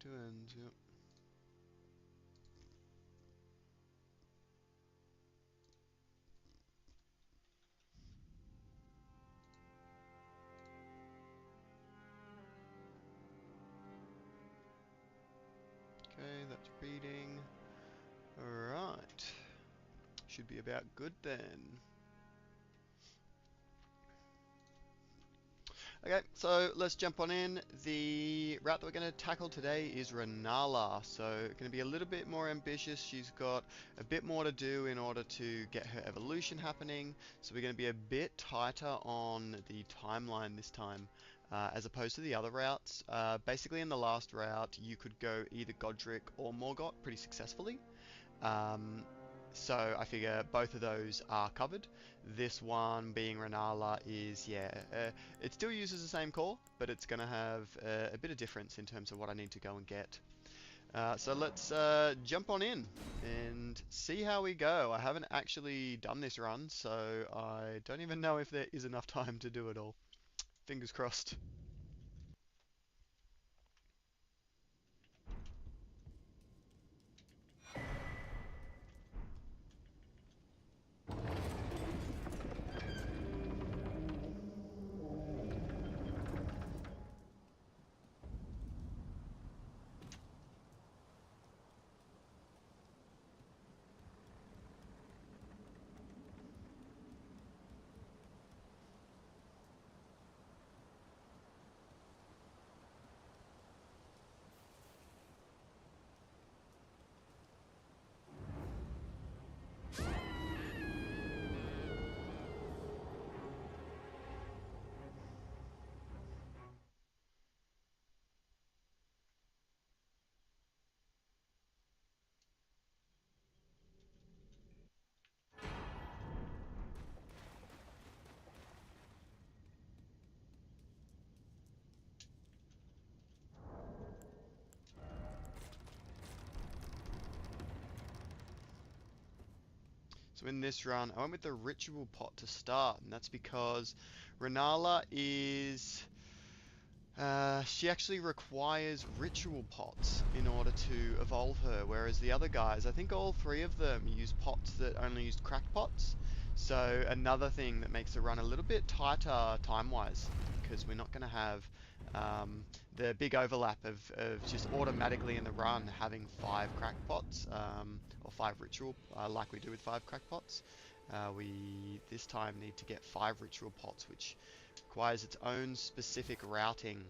to end, yep. Okay, that's reading. Alright. Should be about good then. Okay, so let's jump on in. The route that we're going to tackle today is Rennala. So going to be a little bit more ambitious. She's got a bit more to do in order to get her evolution happening. So we're going to be a bit tighter on the timeline this time. As opposed to the other routes. Basically in the last route you could go either Godric or Morgott pretty successfully. So I figure both of those are covered. This one being Rennala is, it still uses the same core, but it's going to have a bit of difference in terms of what I need to go and get. So let's jump on in and see how we go. I haven't actually done this run, so I don't even know if there is enough time to do it all. Fingers crossed. So in this run, I went with the ritual pot to start, and that's because Rennala is she actually requires ritual pots in order to evolve her, whereas the other guys, I think all three of them use pots that only used cracked pots. So another thing that makes the run a little bit tighter time-wise, because we're not going to have the big overlap of just automatically in the run having 5 cracked pots, or 5 ritual, like we do with 5 cracked pots. We this time need to get 5 ritual pots, which requires its own specific routing.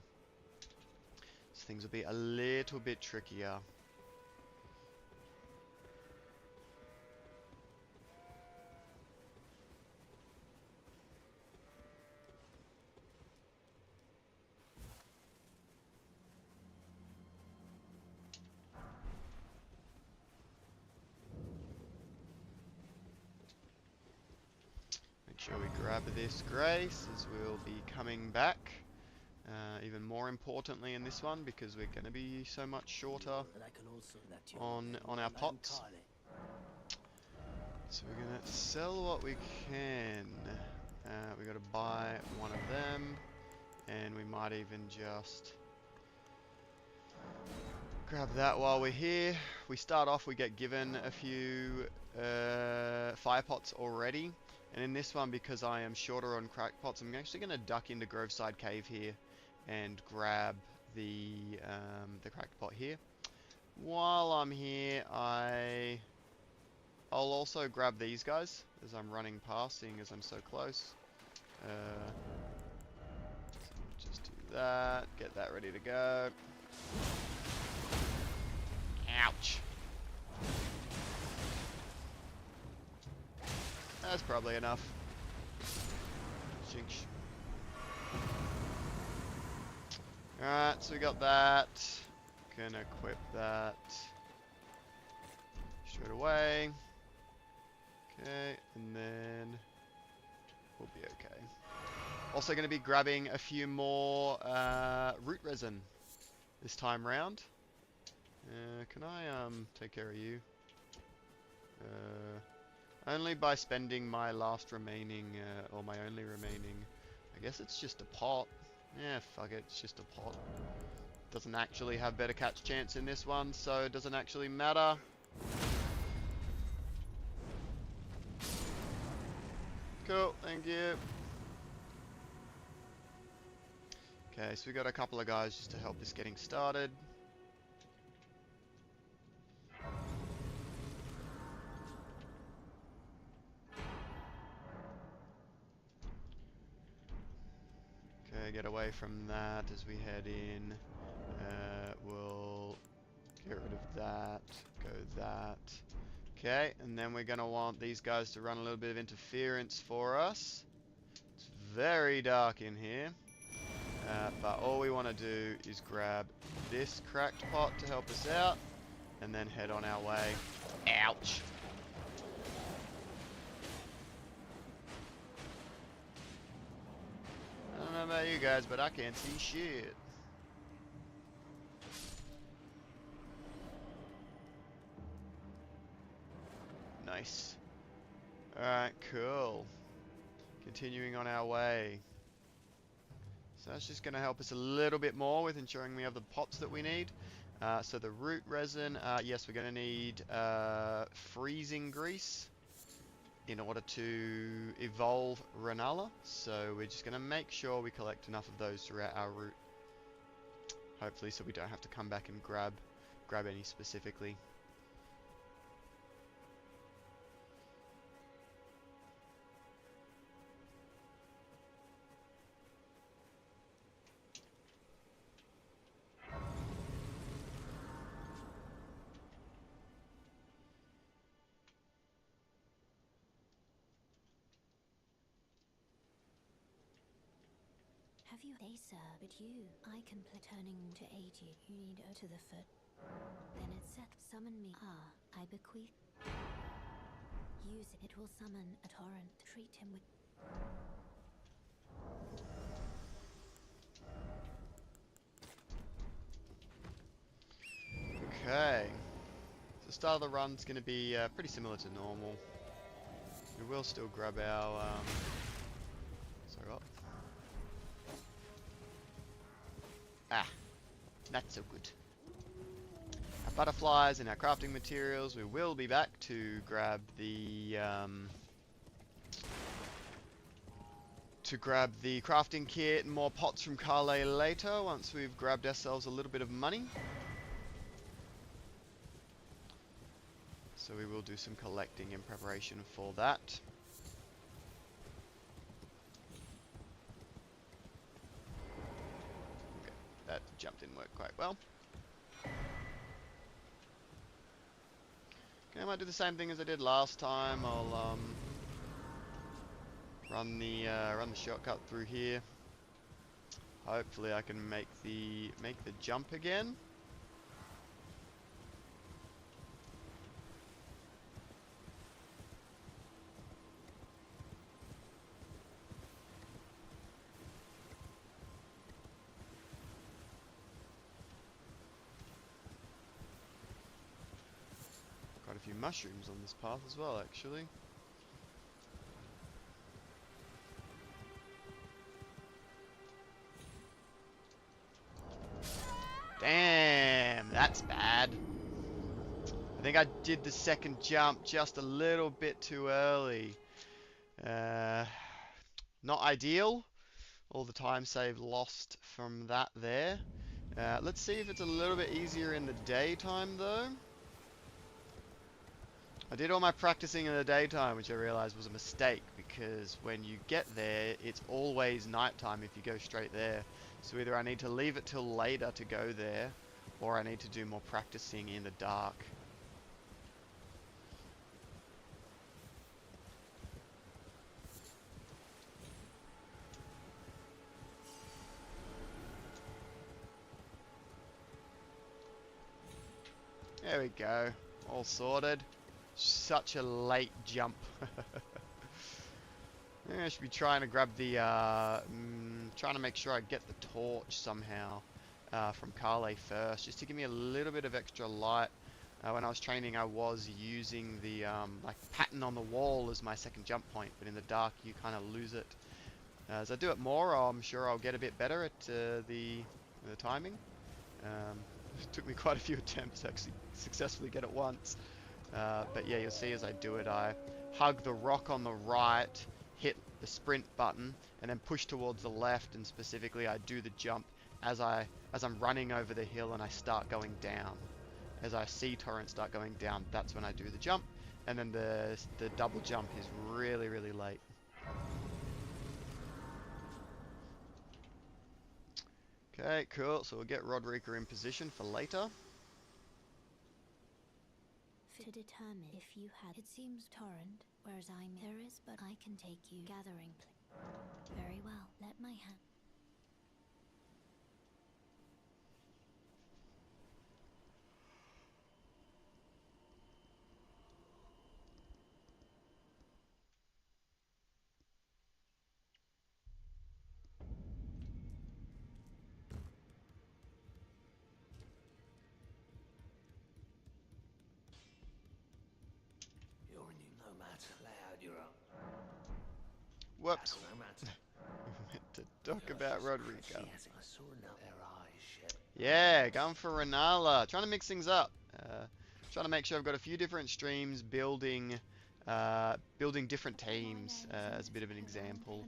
So things will be a little bit trickier. Make sure we grab this Grace as we'll be coming back. Even more importantly in this one, because we're going to be so much shorter on our pots. So we're going to sell what we can. We got to buy one of them, and we might even just grab that while we're here. We start off, we get given a few fire pots already. And in this one, because I am shorter on crack pots, I'm actually going to duck into Groveside Cave here and grab the cracked pot here. While I'm here, I'll also grab these guys as I'm running past, seeing as I'm so close. So just do that, get that ready to go. Ouch. That's probably enough. Shinch. Alright, so we got that. Gonna equip that straight away. Okay, and then we'll be okay. Also going to be grabbing a few more root resin this time round. Can I take care of you? Only by spending my last remaining, or my only remaining. I guess it's just a pot. Yeah, fuck it, it's just a pot. doesn't actually have better catch chance in this one, so it doesn't actually matter. Cool, thank you. Okay, so we got a couple of guys just to help us getting started. Okay, get away from that as we head in. We'll get rid of that, go that. Okay, and then we're going to want these guys to run a little bit of interference for us. It's very dark in here. But all we want to do is grab this cracked pot to help us out, and then head on our way. Ouch! I don't know about you guys, but I can't see shit. Nice. Alright, cool. Continuing on our way. So that's just going to help us a little bit more with ensuring we have the pots that we need. So the root resin, yes, we're going to need freezing grease in order to evolve Rennala. So we're just going to make sure we collect enough of those throughout our route. Hopefully, so we don't have to come back and grab any specifically. Have you? They, sir, but you. I can play turning to aid you. You need to the foot. Then it set. Summon me. I bequeath. Use it. It will summon a torrent. Treat him with. Okay. So the start of the run's going to be pretty similar to normal. We will still grab our... sorry, what? Ah, not so good. Our butterflies and our crafting materials. We will be back to grab the crafting kit and more pots from Carle later once we've grabbed ourselves a little bit of money. So we will do some collecting in preparation for that. Okay, that jump didn't work quite well. Okay, I might do the same thing as I did last time. I'll run the shortcut through here. Hopefully I can make the jump again. Quite a few mushrooms on this path as well, actually. Damn, that's bad. I think I did the second jump just a little bit too early. Not ideal. All the time save lost from that there. Let's see if it's a little bit easier in the daytime though. I did all my practicing in the daytime, which I realized was a mistake because when you get there, it's always nighttime if you go straight there. So either I need to leave it till later to go there, or I need to do more practicing in the dark. There we go, all sorted. Such a late jump. Yeah, I should be trying to grab the, trying to make sure I get the torch somehow from Carle first, just to give me a little bit of extra light. When I was training, I was using the like pattern on the wall as my second jump point, but in the dark you kind of lose it. As I do it more, I'm sure I'll get a bit better at the timing. It took me quite a few attempts to actually successfully get it once. But yeah, you'll see as I do it, I hug the rock on the right, hit the sprint button, and then push towards the left, and specifically I do the jump as I'm running over the hill and I start going down. As I see torrent start going down, that's when I do the jump, and then the double jump is really, really late. Okay, cool. So we'll get Rodrika in position for later. To determine if you had, it seems torrent, whereas there is, but I can take you gathering. Very well. Let my hand. Whoops. We meant to talk about Rodrika. Yeah, going for Rennala. Trying to mix things up. Trying to make sure I've got a few different streams building different teams as a bit of an example.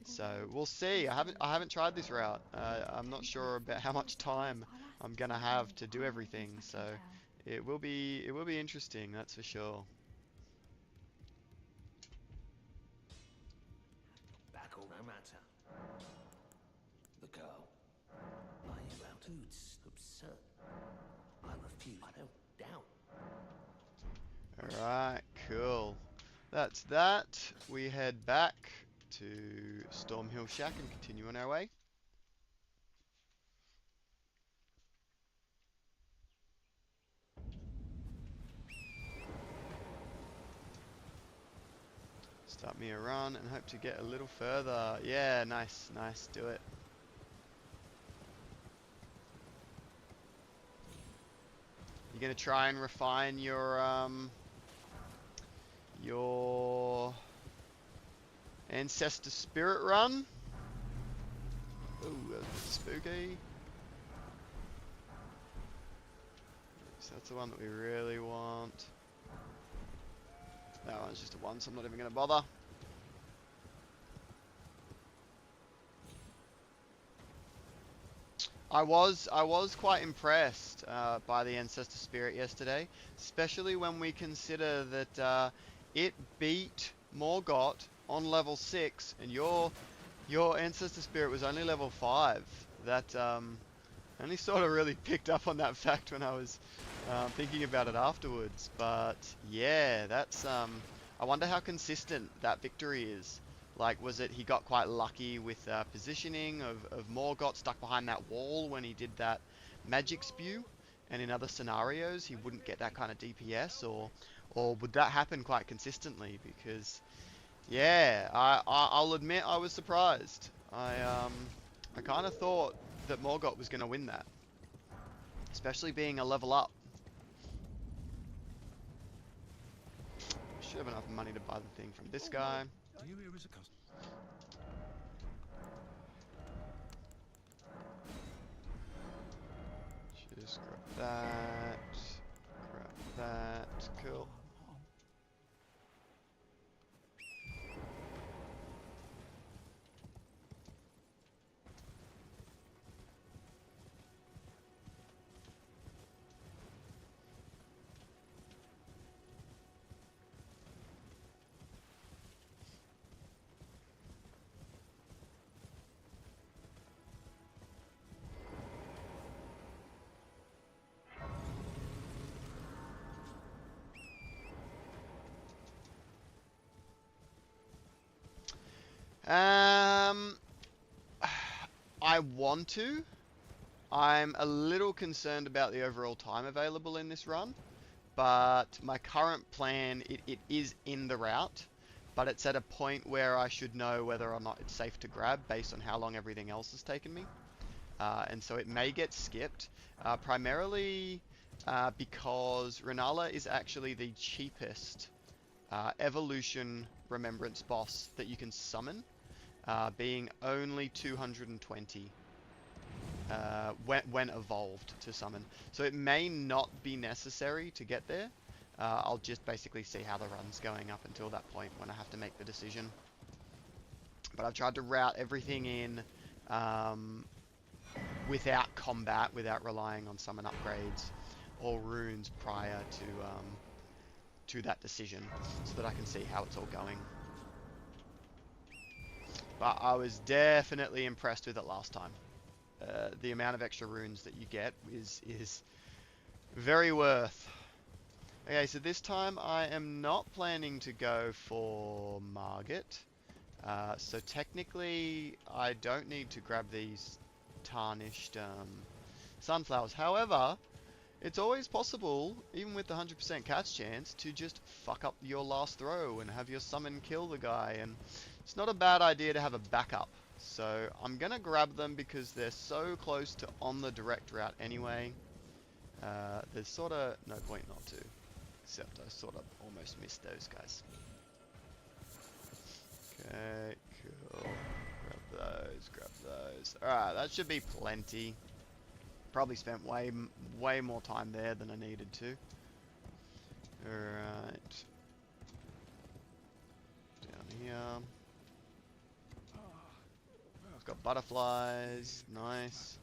So we'll see. I haven't tried this route. I'm not sure about how much time I'm gonna have to do everything. So it will be interesting, that's for sure. Alright, cool. That's that. We head back to Stormhill Shack and continue on our way. Start me a run and hope to get a little further. Yeah, nice, nice, do it. You're gonna try and refine your Ancestor Spirit run. Ooh, that's a bit spooky. So that's the one that we really want. That one's just a one, so I'm not even gonna bother. I was quite impressed by the Ancestor Spirit yesterday, especially when we consider that it beat Morgott on level 6, and your Ancestor Spirit was only level 5. That only sort of really picked up on that fact when I was thinking about it afterwards. But yeah, that's I wonder how consistent that victory is. Like, was it he got quite lucky with positioning of Morgott stuck behind that wall when he did that magic spew, and in other scenarios he wouldn't get that kind of DPS, or would that happen quite consistently? Because yeah, I'll admit I was surprised. I kind of thought that Morgott was going to win that, especially being a level up. Should have enough money to buy the thing from this guy. Just grab that, cool. I want to. I'm a little concerned about the overall time available in this run, but my current plan, it is in the route, but it's at a point where I should know whether or not it's safe to grab based on how long everything else has taken me. And so it may get skipped, primarily because Rennala is actually the cheapest evolution remembrance boss that you can summon, being only 220. when evolved to summon. So it may not be necessary to get there. I'll just basically see how the run's going up until that point when I have to make the decision. But I've tried to route everything in without combat, without relying on summon upgrades or runes prior to that decision, so that I can see how it's all going. But I was definitely impressed with it last time. The amount of extra runes that you get is very worth. Okay, so this time I am not planning to go for Margit. So technically, I don't need to grab these tarnished sunflowers. However, it's always possible, even with the 100% catch chance, to just fuck up your last throw and have your summon kill the guy. And it's not a bad idea to have a backup. So I'm going to grab them because they're so close to on the direct route anyway. There's sort of no point not to. Except I sort of almost missed those guys. Okay, cool. Grab those. Alright, that should be plenty. Probably spent way more time there than I needed to. Alright. Down here. I've got butterflies. Nice.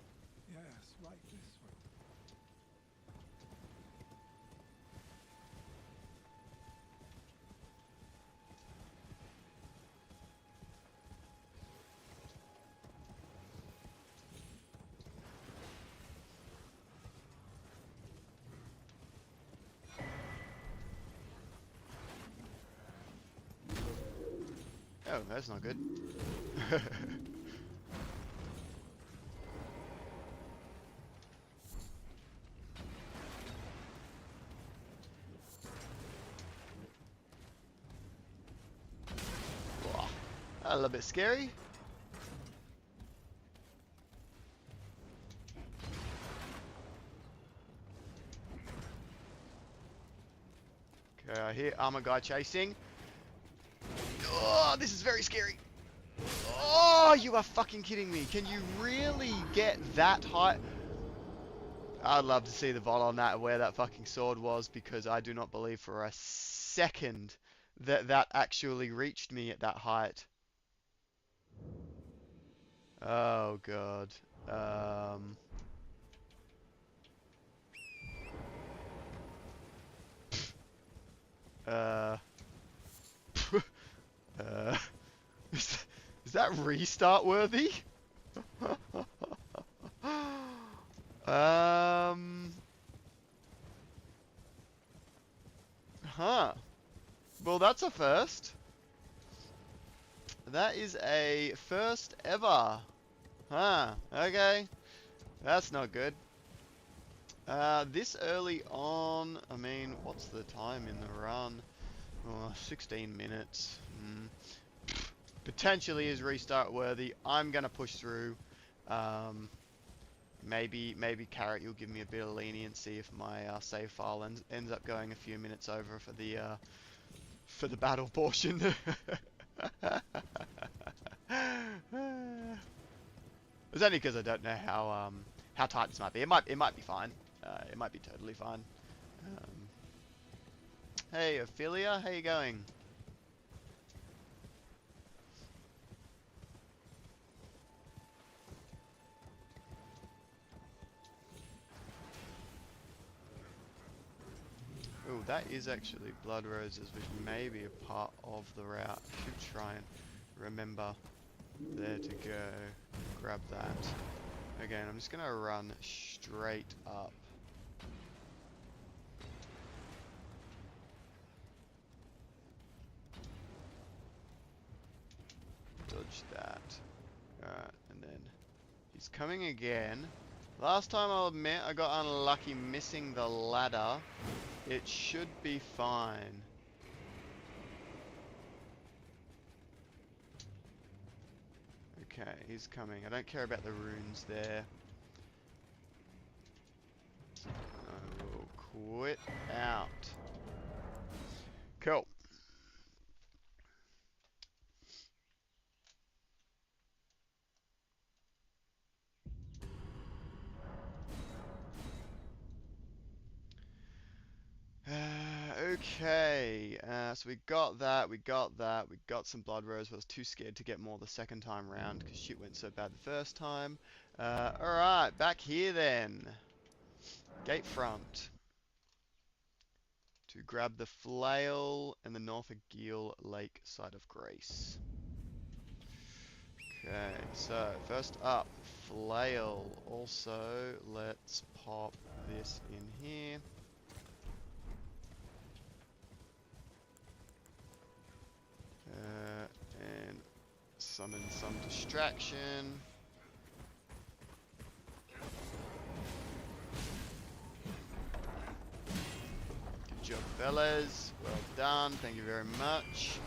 Yes, right this way. Oh, that's not good. Whoa, a little bit scary. Okay, I hear armor guy chasing. Oh, this is very scary. Oh, you are fucking kidding me. Can you really get that high? I'd love to see the VOD on that, where that fucking sword was, because I do not believe for a second that that actually reached me at that height. Oh, God. Uh... Uh... Is that restart worthy? Huh. Well, that's a first. That is a first ever. Huh. Okay. That's not good. This early on, I mean, what's the time in the run? Oh, 16 minutes. Potentially is restart worthy. I'm gonna push through. Maybe Carrot, you'll give me a bit of leniency if my save file ends up going a few minutes over for the battle portion. It's only because I don't know how tight this might be. It might be fine. It might be totally fine. Hey, Ophelia, how you going? Oh, that is actually blood roses, which may be a part of the route. I should try and remember there to go. Grab that. Again, I'm just gonna run straight up. Dodge that. Alright, and then he's coming again. Last time, I'll admit, I got unlucky missing the ladder. It should be fine. Okay, he's coming. I don't care about the runes there. I will quit out. Cool. Okay, so we got that, we got some blood rose, but I was too scared to get more the second time round because shit went so bad the first time. Alright, back here then. Gate front. To grab the flail and the Norfolk Geel Lake side of Grace. Okay, so first up, flail. Also, let's pop this in here. And summon some distraction. Good job, fellas. Well done. Thank you very much.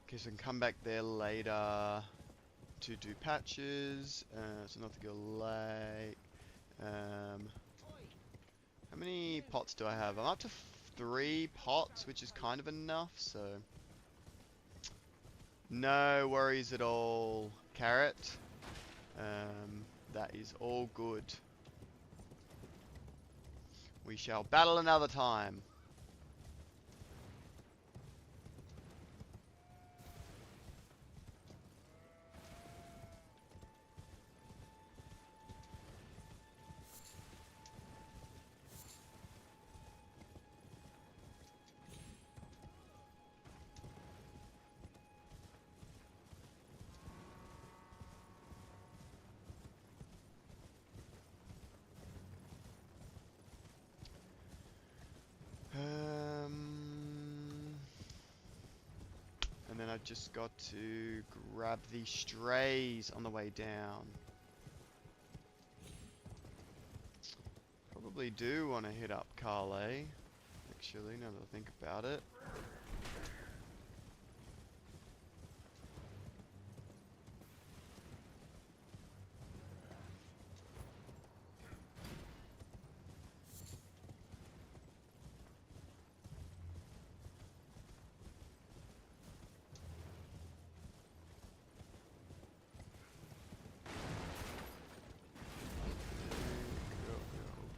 Okay, so I can come back there later to do patches. So not to go late. How many pots do I have? I'm up to 3 pots, which is kind of enough, so no worries at all, Carrot. That is all good. We shall battle another time. And then I've just got to grab the strays on the way down. Probably do want to hit up Carlay, actually, now that I think about it.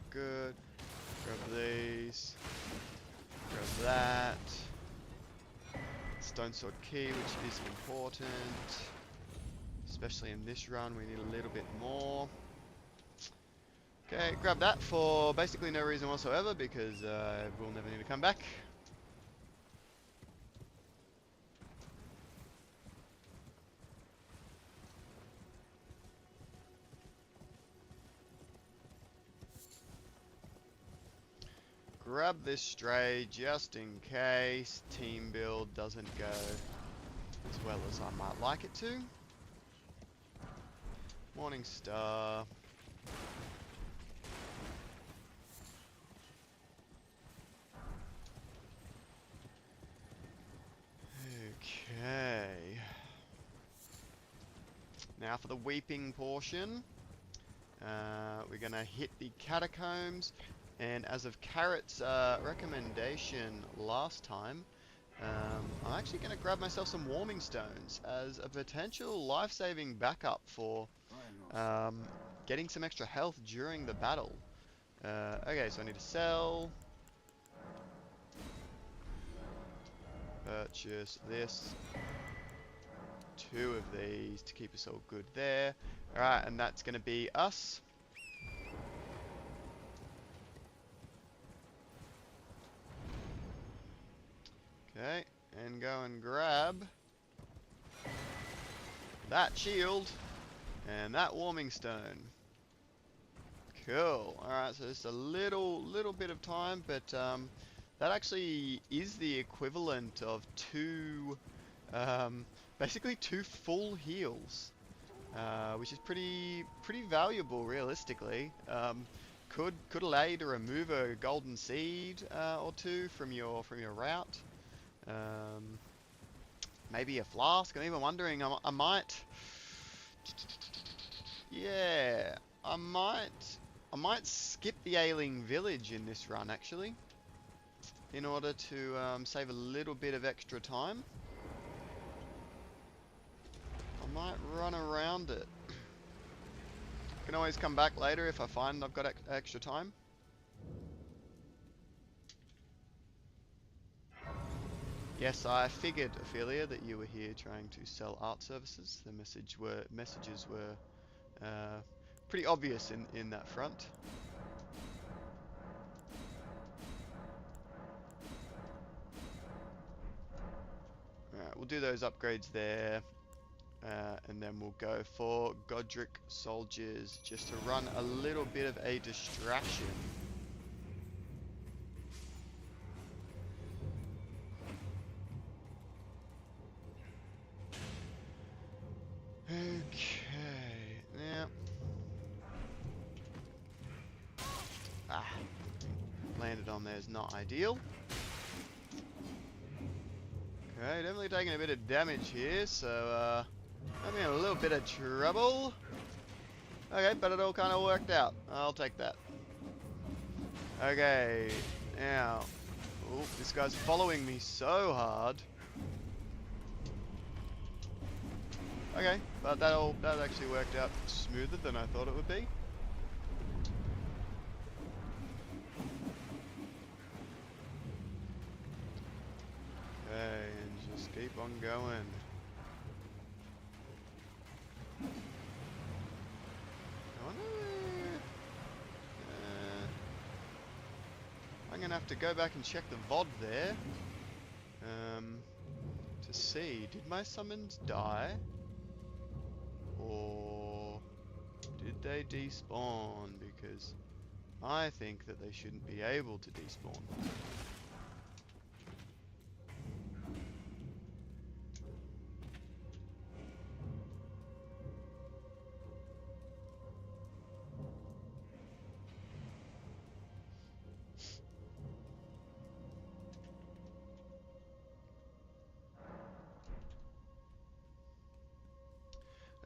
Good. Grab these. Grab that. Stone Sword Key, which is important. Especially in this run, we need a little bit more. Okay, grab that for basically no reason whatsoever, because we'll never need to come back. Grab this stray just in case team build doesn't go as well as I might like it to. Morning Star. Okay. Now for the weeping portion. We're gonna hit the catacombs. And as of Carrot's recommendation last time, I'm actually going to grab myself some warming stones as a potential life-saving backup for getting some extra health during the battle. Okay, so I need to sell. Purchase this. 2 of these to keep us all good there. Alright, and that's going to be us. Okay, and go and grab that shield and that warming stone. Cool. Alright, so just a little bit of time, but that actually is the equivalent of 2, basically 2 full heals, which is pretty valuable realistically. Could allow you to remove a golden seed or 2 from your route. Maybe a flask. I'm even wondering. I might. Yeah, I might skip the ailing village in this run. Actually, in order to save a little bit of extra time. I might run around it. Can always come back later if I find I've got extra time. Yes, I figured, Ophelia, that you were here trying to sell art services. The messages were pretty obvious in that front. Alright, we'll do those upgrades there. And then we'll go for Godric soldiers just to run a little bit of a distraction. Okay, now. Landed on there is not ideal. Okay, definitely taking a bit of damage here, so I'm in a little bit of trouble. Okay, but it all kind of worked out. I'll take that. Okay, now. Oh, this guy's following me so hard. Okay, but that actually worked out smoother than I thought it would be. Okay, and just keep on going. I'm gonna have to go back and check the VOD there to see, did my summons die? Or did they despawn? Because I think that they shouldn't be able to despawn.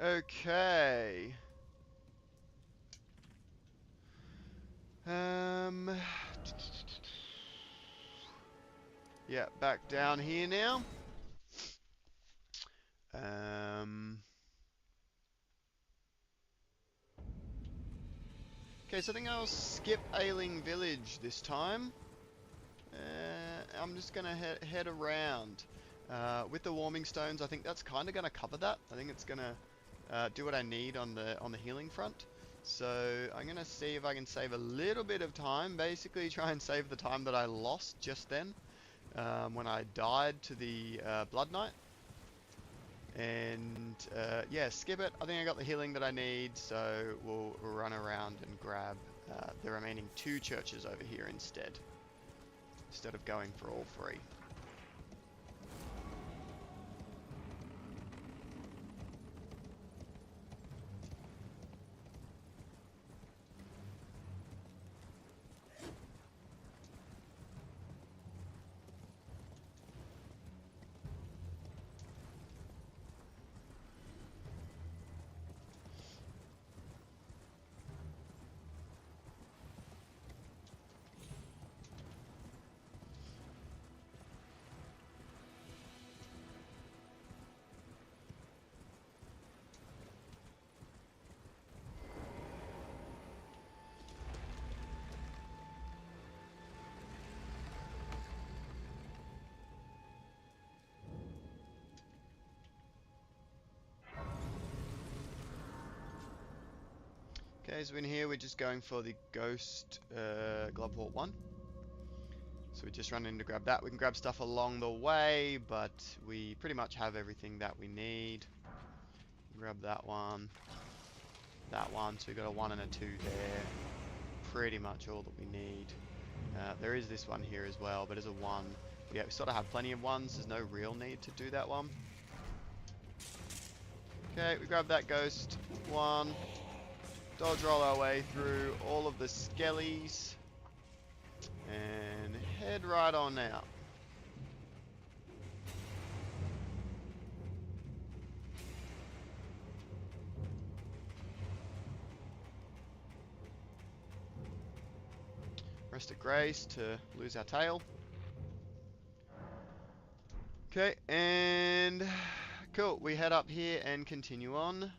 Okay. Yeah, back down here now. Okay, so I think I'll skip Ailing Village this time. I'm just gonna head around. With the warming stones, I think that's kind of gonna cover that. I think it's gonna do what I need on the healing front. So I'm gonna see if I can save a little bit of time. Basically, try and save the time that I lost just then when I died to the Blood Knight. And yeah, skip it. I think I got the healing that I need, so we'll run around and grab the remaining 2 churches over here instead of going for all 3. Okay, so in here we're just going for the Ghost Glovewort 1. So we just run in to grab that. We can grab stuff along the way, but we pretty much have everything that we need. Grab that one. That one, so we've got a 1 and a 2 there. Pretty much all that we need. There is this one here as well, but as a 1, yeah, we sort of have plenty of 1s. There's no real need to do that one. Okay, we grab that Ghost 1. Dodge roll our way through all of the skellies and head right on out. Rest of Grace to lose our tail. Okay, and cool. We head up here and continue on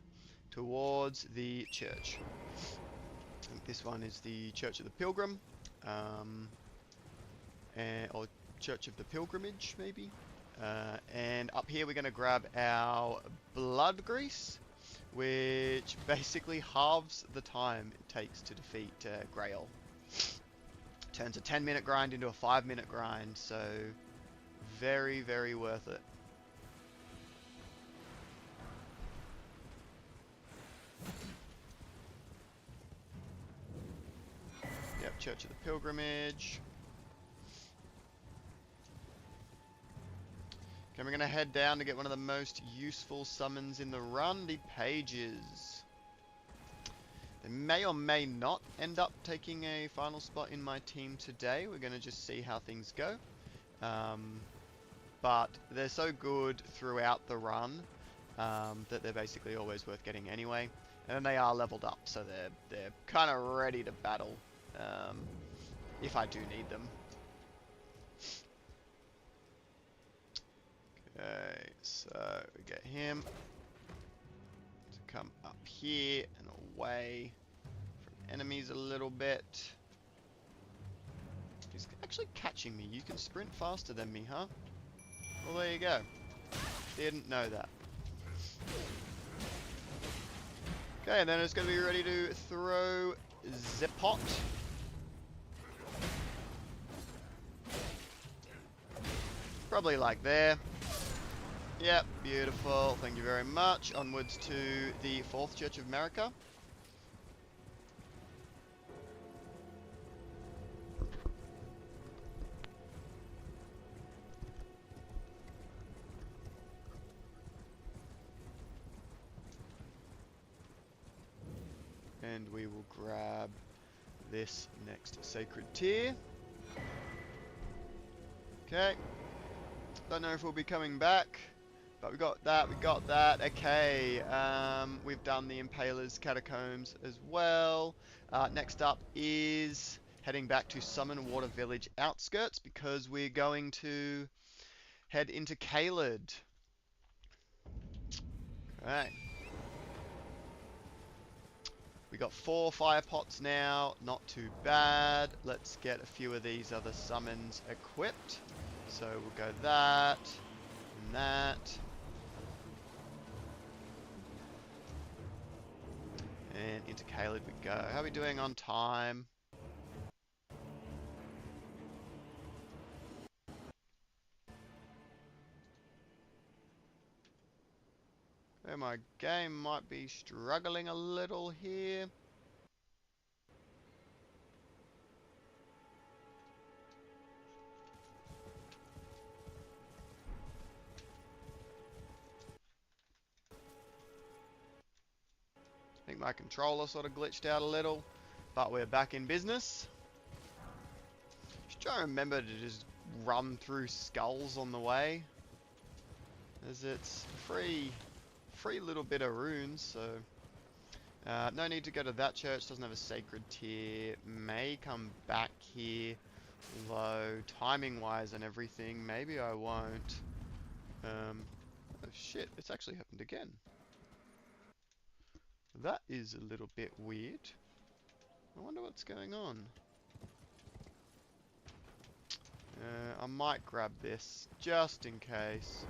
towards the church. I think this one is the Church of the Pilgrim, or Church of the Pilgrimage, maybe. And up here we're going to grab our blood grease, which basically halves the time it takes to defeat Grail. Turns a 10-minute grind into a 5-minute grind, so very, very worth it. Yep, Church of the Pilgrimage. Okay, we're going to head down to get one of the most useful summons in the run, the Pages. They may or may not end up taking a final spot in my team today. We're going to just see how things go. But they're so good throughout the run that they're basically always worth getting anyway. And then they are leveled up, so they're kind of ready to battle if I do need them. Okay, so we get him to come up here and away from enemies a little bit. He's actually catching me. You can sprint faster than me, huh? Well, there you go. Didn't know that. Okay, and then it's going to be ready to throw the pot. Probably like there. Yep, beautiful. Thank you very much. Onwards to the 4th Church of America. And we will grab this next sacred tier. Okay. Don't know if we'll be coming back, but we got that. Okay. We've done the Impaler's Catacombs as well. Next up is heading back to Summon Water Village outskirts because we're going to head into Caelid. Okay. We got 4 fire pots now, not too bad. Let's get a few of these other summons equipped. So we'll go that, and that. And into Caelid we go. How are we doing on time? Okay, my game might be struggling a little here. I think my controller sort of glitched out a little, but we're back in business. Just try to remember to just run through skulls on the way, as it's free little bit of runes, so no need to go to that church. Doesn't have a sacred tier. May come back here, though timing wise and everything, maybe I won't. Oh shit, it's actually happened again. That is a little bit weird. I wonder what's going on. I might grab this just in case.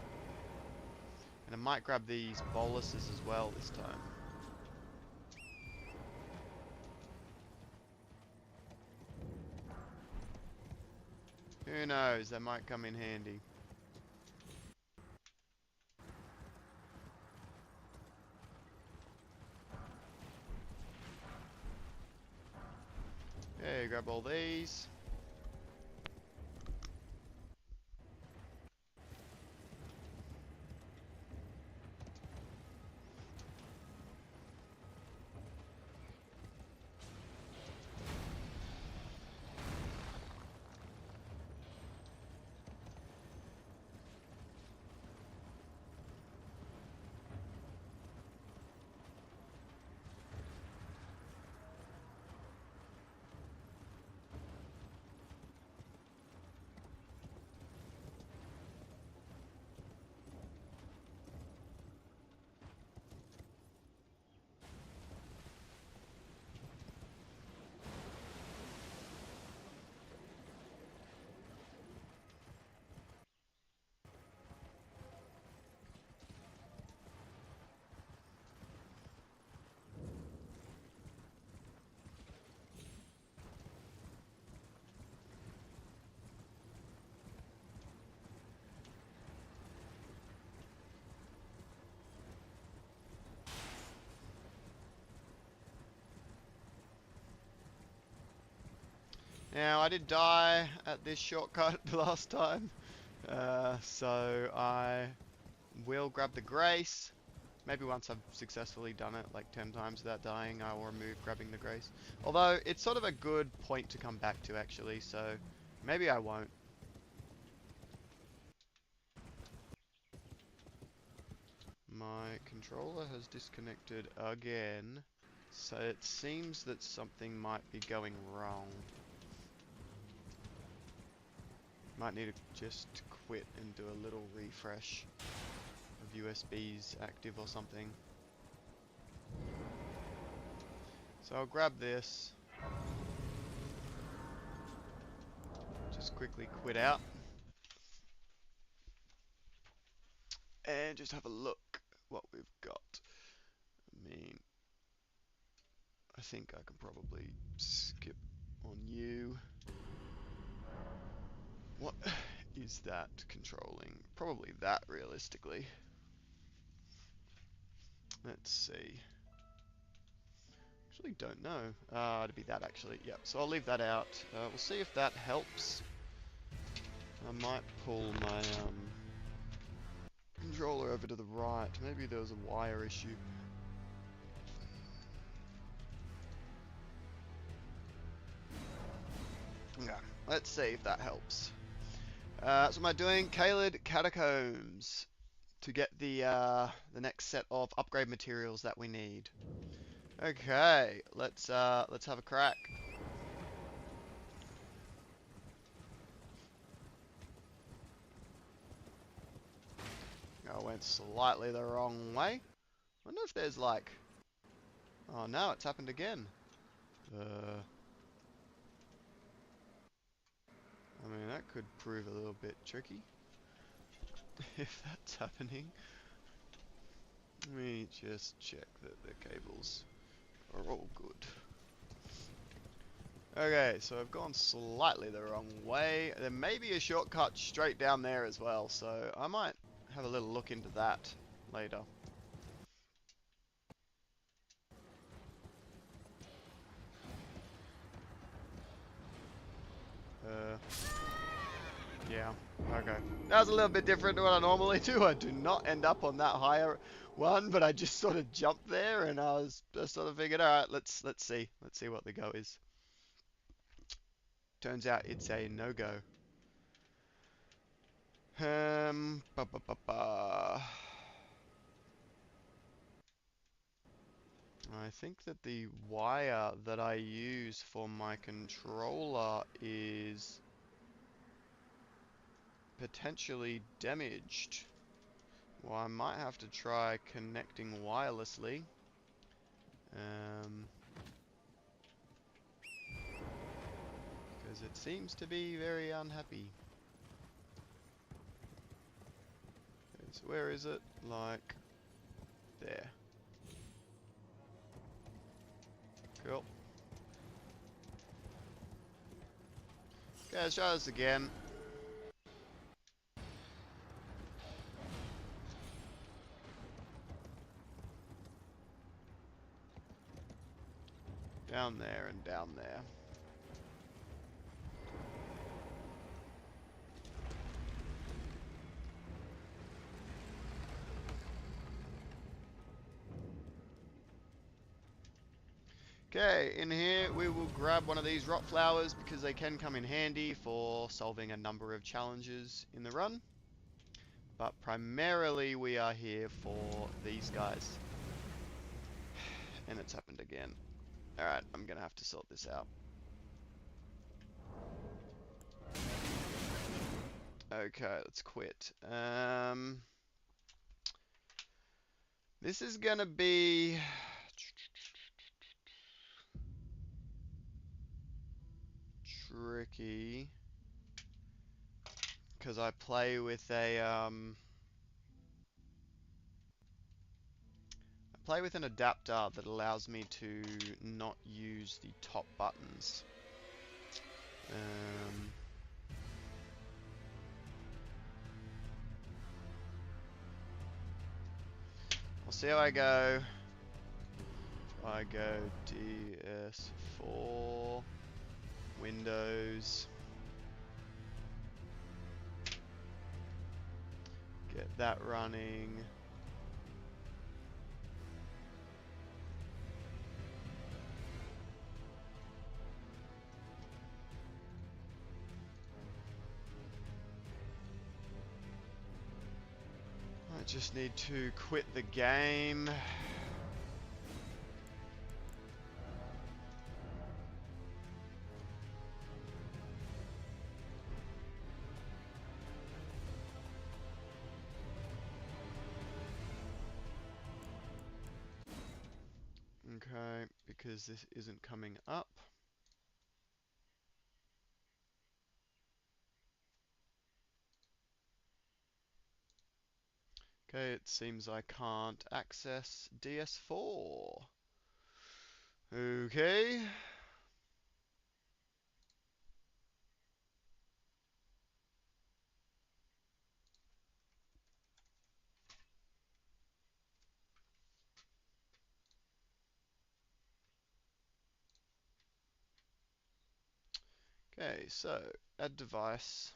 And I might grab these boluses as well this time. Who knows, they might come in handy. Okay, grab all these. Now, I did die at this shortcut the last time, so I will grab the Grace. Maybe once I've successfully done it like 10 times without dying, I will remove grabbing the Grace. Although, it's sort of a good point to come back to actually, so maybe I won't. My controller has disconnected again, so it seems that something might be going wrong. Might need to just quit and do a little refresh of USBs active or something. So I'll grab this. Just quickly quit out. And just have a look what we've got. I mean, I think I can probably skip on you. What is that controlling? Probably that, realistically. Let's see. Actually don't know. It'd be that actually. Yep, so I'll leave that out. We'll see if that helps. I might pull my controller over to the right. Maybe there was a wire issue. Yeah, let's see if that helps. So am I doing Caelid Catacombs to get the next set of upgrade materials that we need. Okay, let's have a crack. I went slightly the wrong way. Wonder if there's like... Oh no, it's happened again. I mean, that could prove a little bit tricky. If that's happening. Let me just check that the cables are all good. Okay, so I've gone slightly the wrong way. There may be a shortcut straight down there as well, so I might have a little look into that later. Yeah, okay. That was a little bit different to what I normally do. I do not end up on that higher one, but I just sort of jumped there and I sort of figured, alright, let's see. Let's see what the go is. Turns out it's a no-go. Ba ba ba ba. I think that the wire that I use for my controller is potentially damaged. Well, I might have to try connecting wirelessly. Because it seems to be very unhappy. Okay, so where is it? Like, there. Cool. Okay, let's try this again. Down there and down there. Okay, in here we will grab one of these rot flowers because they can come in handy for solving a number of challenges in the run. But primarily we are here for these guys. And it's happened again. Alright, I'm gonna have to sort this out. Okay, let's quit. This is gonna be... tricky. Because I play with a, I play with an adapter that allows me to not use the top buttons. I'll see how I go. If I go DS4, Windows, use. Get that running. I just need to quit the game. Okay, because this isn't coming up. Okay, it seems I can't access DS4. Okay. Okay, so add device.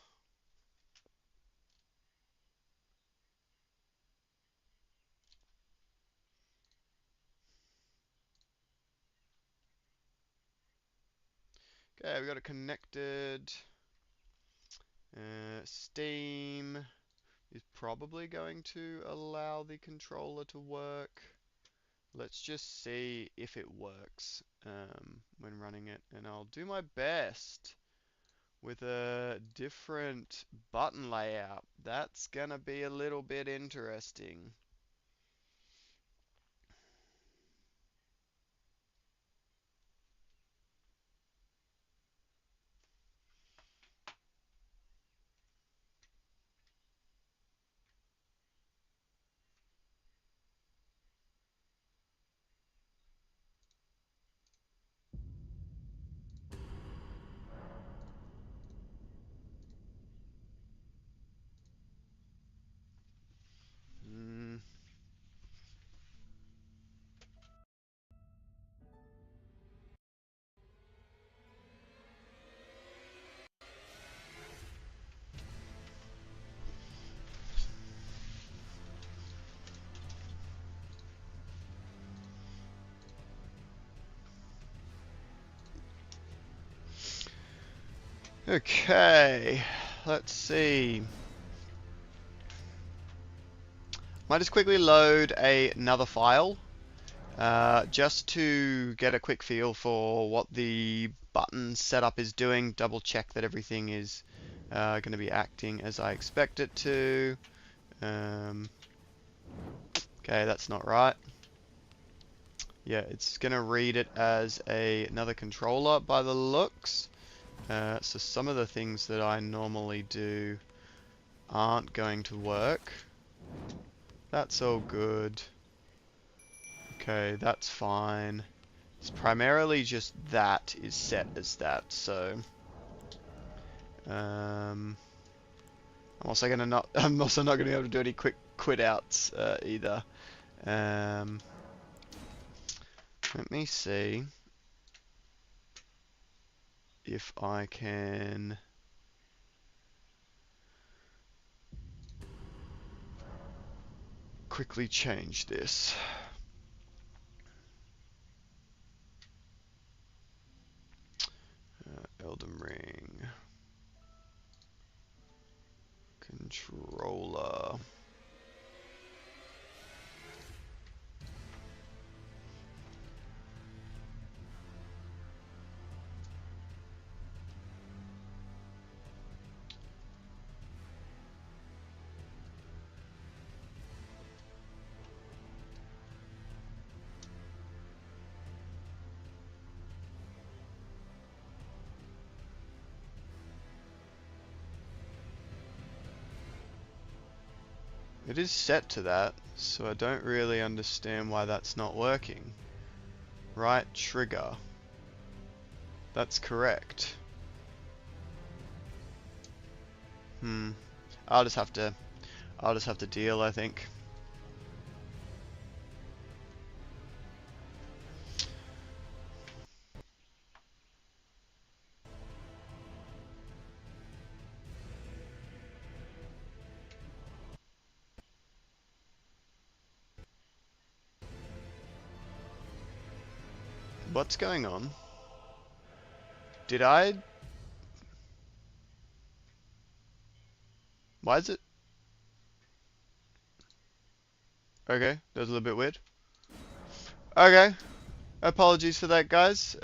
Okay, we got it connected. Steam is probably going to allow the controller to work. Let's just see if it works when running it, and I'll do my best with a different button layout. That's gonna be a little bit interesting. Mm. Okay, let's see. Might just quickly load another file, just to get a quick feel for what the button setup is doing. Double check that everything is going to be acting as I expect it to. Okay, that's not right. Yeah, it's going to read it as another controller by the looks. So some of the things that I normally do aren't going to work. That's all good. Okay, that's fine. It's primarily just that is set as that, so I'm also gonna not I'm also not gonna be able to do any quick quit outs either. Um, Let me see if I can quickly change this. Elden Ring controller. It is set to that, so I don't really understand why that's not working. Right trigger. That's correct. I'll just have to deal, I think. What's going on? Did I... Why is it... Okay, that was a little bit weird. Okay. Apologies for that, guys.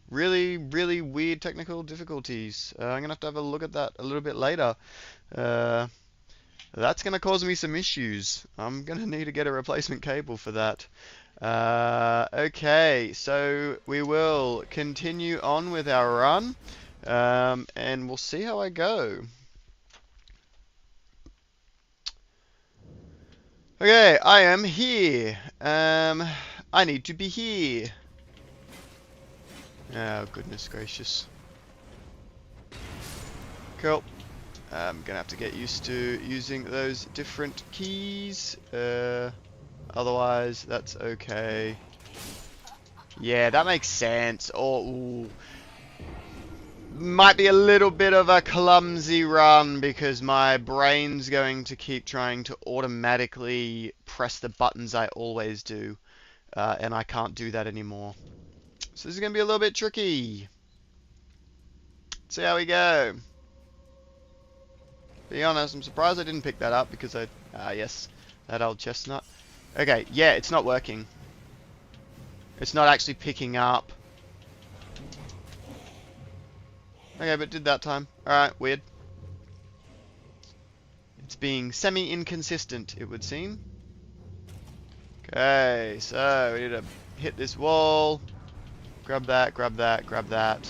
Really, really weird technical difficulties. I'm gonna have a look at that a little bit later. That's gonna cause me some issues. I'm gonna need to get a replacement cable for that. Okay, so we will continue on with our run, and we'll see how I go. Okay, I am here. I need to be here. Oh, goodness gracious. Cool. I'm gonna have to get used to using those different keys. Otherwise, that's okay. Yeah, that makes sense. Oh, ooh. Might be a little bit of a clumsy run because my brain's going to keep trying to automatically press the buttons I always do. And I can't do that anymore. So this is going to be a little bit tricky. Let's see how we go. Be honest, I'm surprised I didn't pick that up because I... yes, that old chestnut. Okay, yeah, it's not working. It's not actually picking up. Okay, but did that time. Alright, weird. It's being semi-inconsistent, it would seem. Okay, so we need to hit this wall. Grab that, grab that, grab that.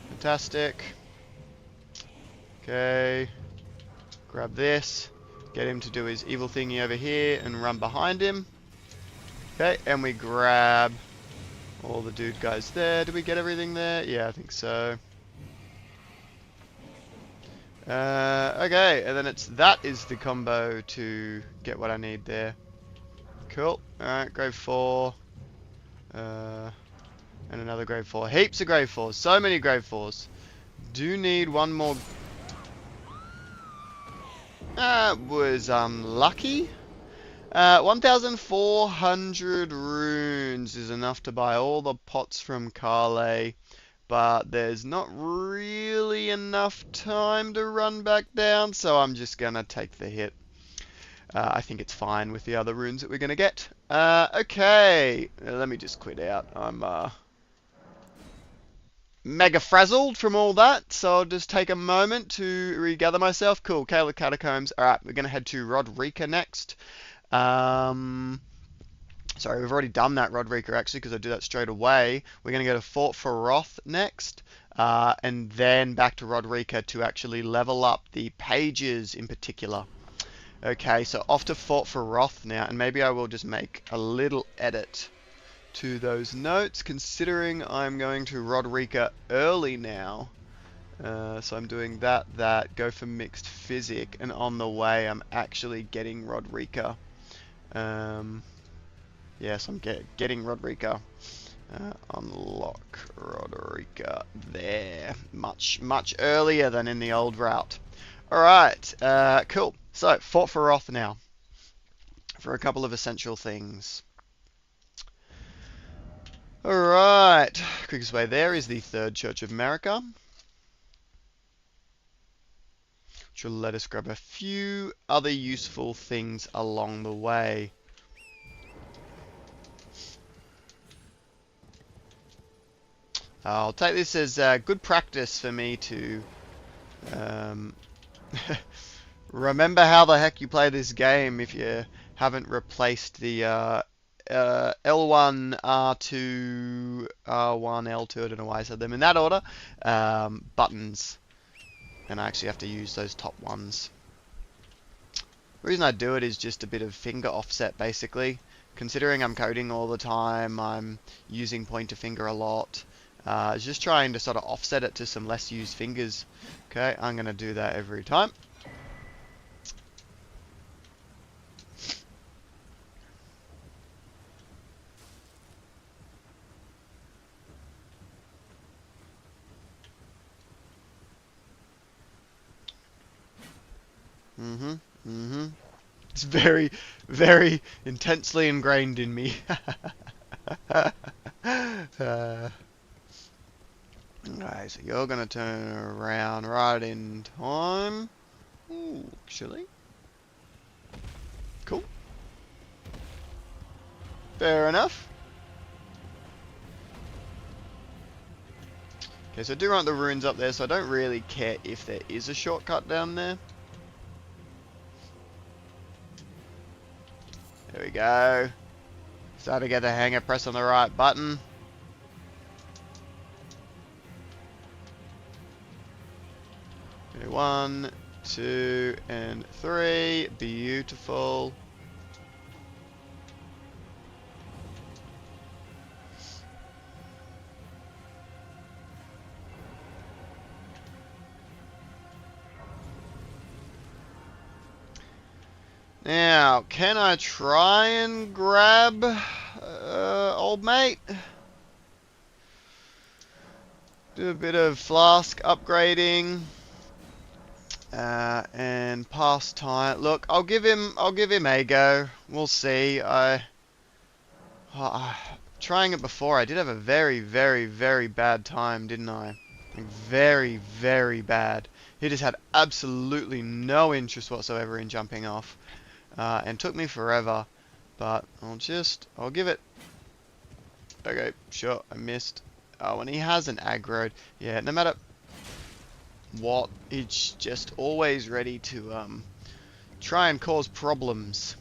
Fantastic. Okay. Grab this. Get him to do his evil thingy over here and run behind him. Okay, and we grab all the dude guys there. Did we get everything there? Yeah, I think so. Okay, and then that is the combo to get what I need there. Cool. Alright, grade 4. And another grade 4. Heaps of grade 4s. So many grade 4s. Do need one more. Was unlucky. 1,400 runes is enough to buy all the pots from Carle. But there's not really enough time to run back down, so I'm just gonna take the hit. I think it's fine with the other runes that we're gonna get. Okay, let me just quit out. I'm mega frazzled from all that, so I'll just take a moment to regather myself. Cool, Kayla Catacombs. Alright, we're gonna head to Rodrika next. Sorry, we've already done that Rodrika actually, because I do that straight away. We're going to go to Fort Feroth next, and then back to Rodrika to actually level up the pages in particular. Okay, so off to Fort Feroth now, and maybe I will just make a little edit to those notes, considering I'm going to Rodrika early now. So I'm doing that, go for mixed physic, and on the way I'm actually getting Rodrika. Yes, I'm getting Rodrika. Unlock Rodrika there. Much earlier than in the old route. Alright, cool. So, Fort Feroth now. For a couple of essential things. Alright, quickest way there is the Third Church of America. Which will let us grab a few other useful things along the way. I'll take this as good practice for me to remember how the heck you play this game if you haven't replaced the L1, R2, R1, L2, I don't know why I said them in that order, buttons. And I actually have to use those top ones. The reason I do it is just a bit of finger offset, basically. Considering I'm coding all the time, I'm using pointer finger a lot. Just trying to sort of offset it to some less used fingers. Okay, I'm going to do that every time. It's very, very intensely ingrained in me. Okay, so you're gonna turn around right in time. Ooh, actually. Cool. Fair enough. Okay, so I do want the ruins up there, so I don't really care if there is a shortcut down there. There we go. Start to get the hang of press on the right button. Okay, 1, 2, and 3. Beautiful. Now, can I try and grab old mate? Do a bit of flask upgrading and pass time. Look, I'll give him a go. We'll see. Trying it before, I did have a very, very, very bad time, didn't I? Like, very, very bad. He just had absolutely no interest whatsoever in jumping off. And took me forever, but I'll give it. Okay, sure, I missed. Oh, and he has an aggroed. Yeah, no matter what, he's just always ready to try and cause problems.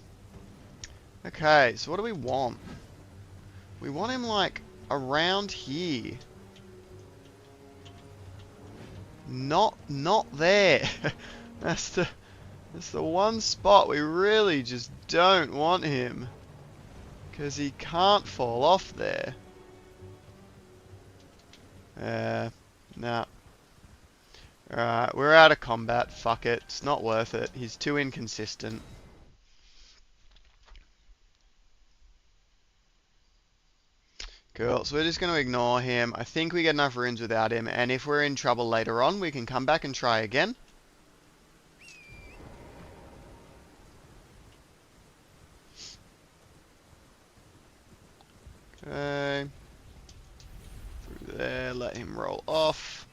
Okay, so what do we want? We want him like around here. Not there. That's the one spot we really just don't want him. Because he can't fall off there. Nah. Alright, we're out of combat. Fuck it. It's not worth it. He's too inconsistent. Cool, so we're just going to ignore him. I think we get enough runes without him, and if we're in trouble later on, we can come back and try again. Okay. Through there, let him roll off.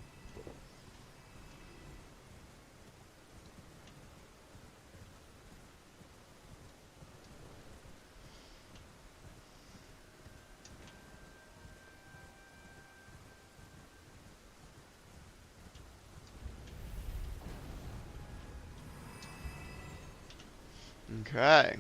Okay.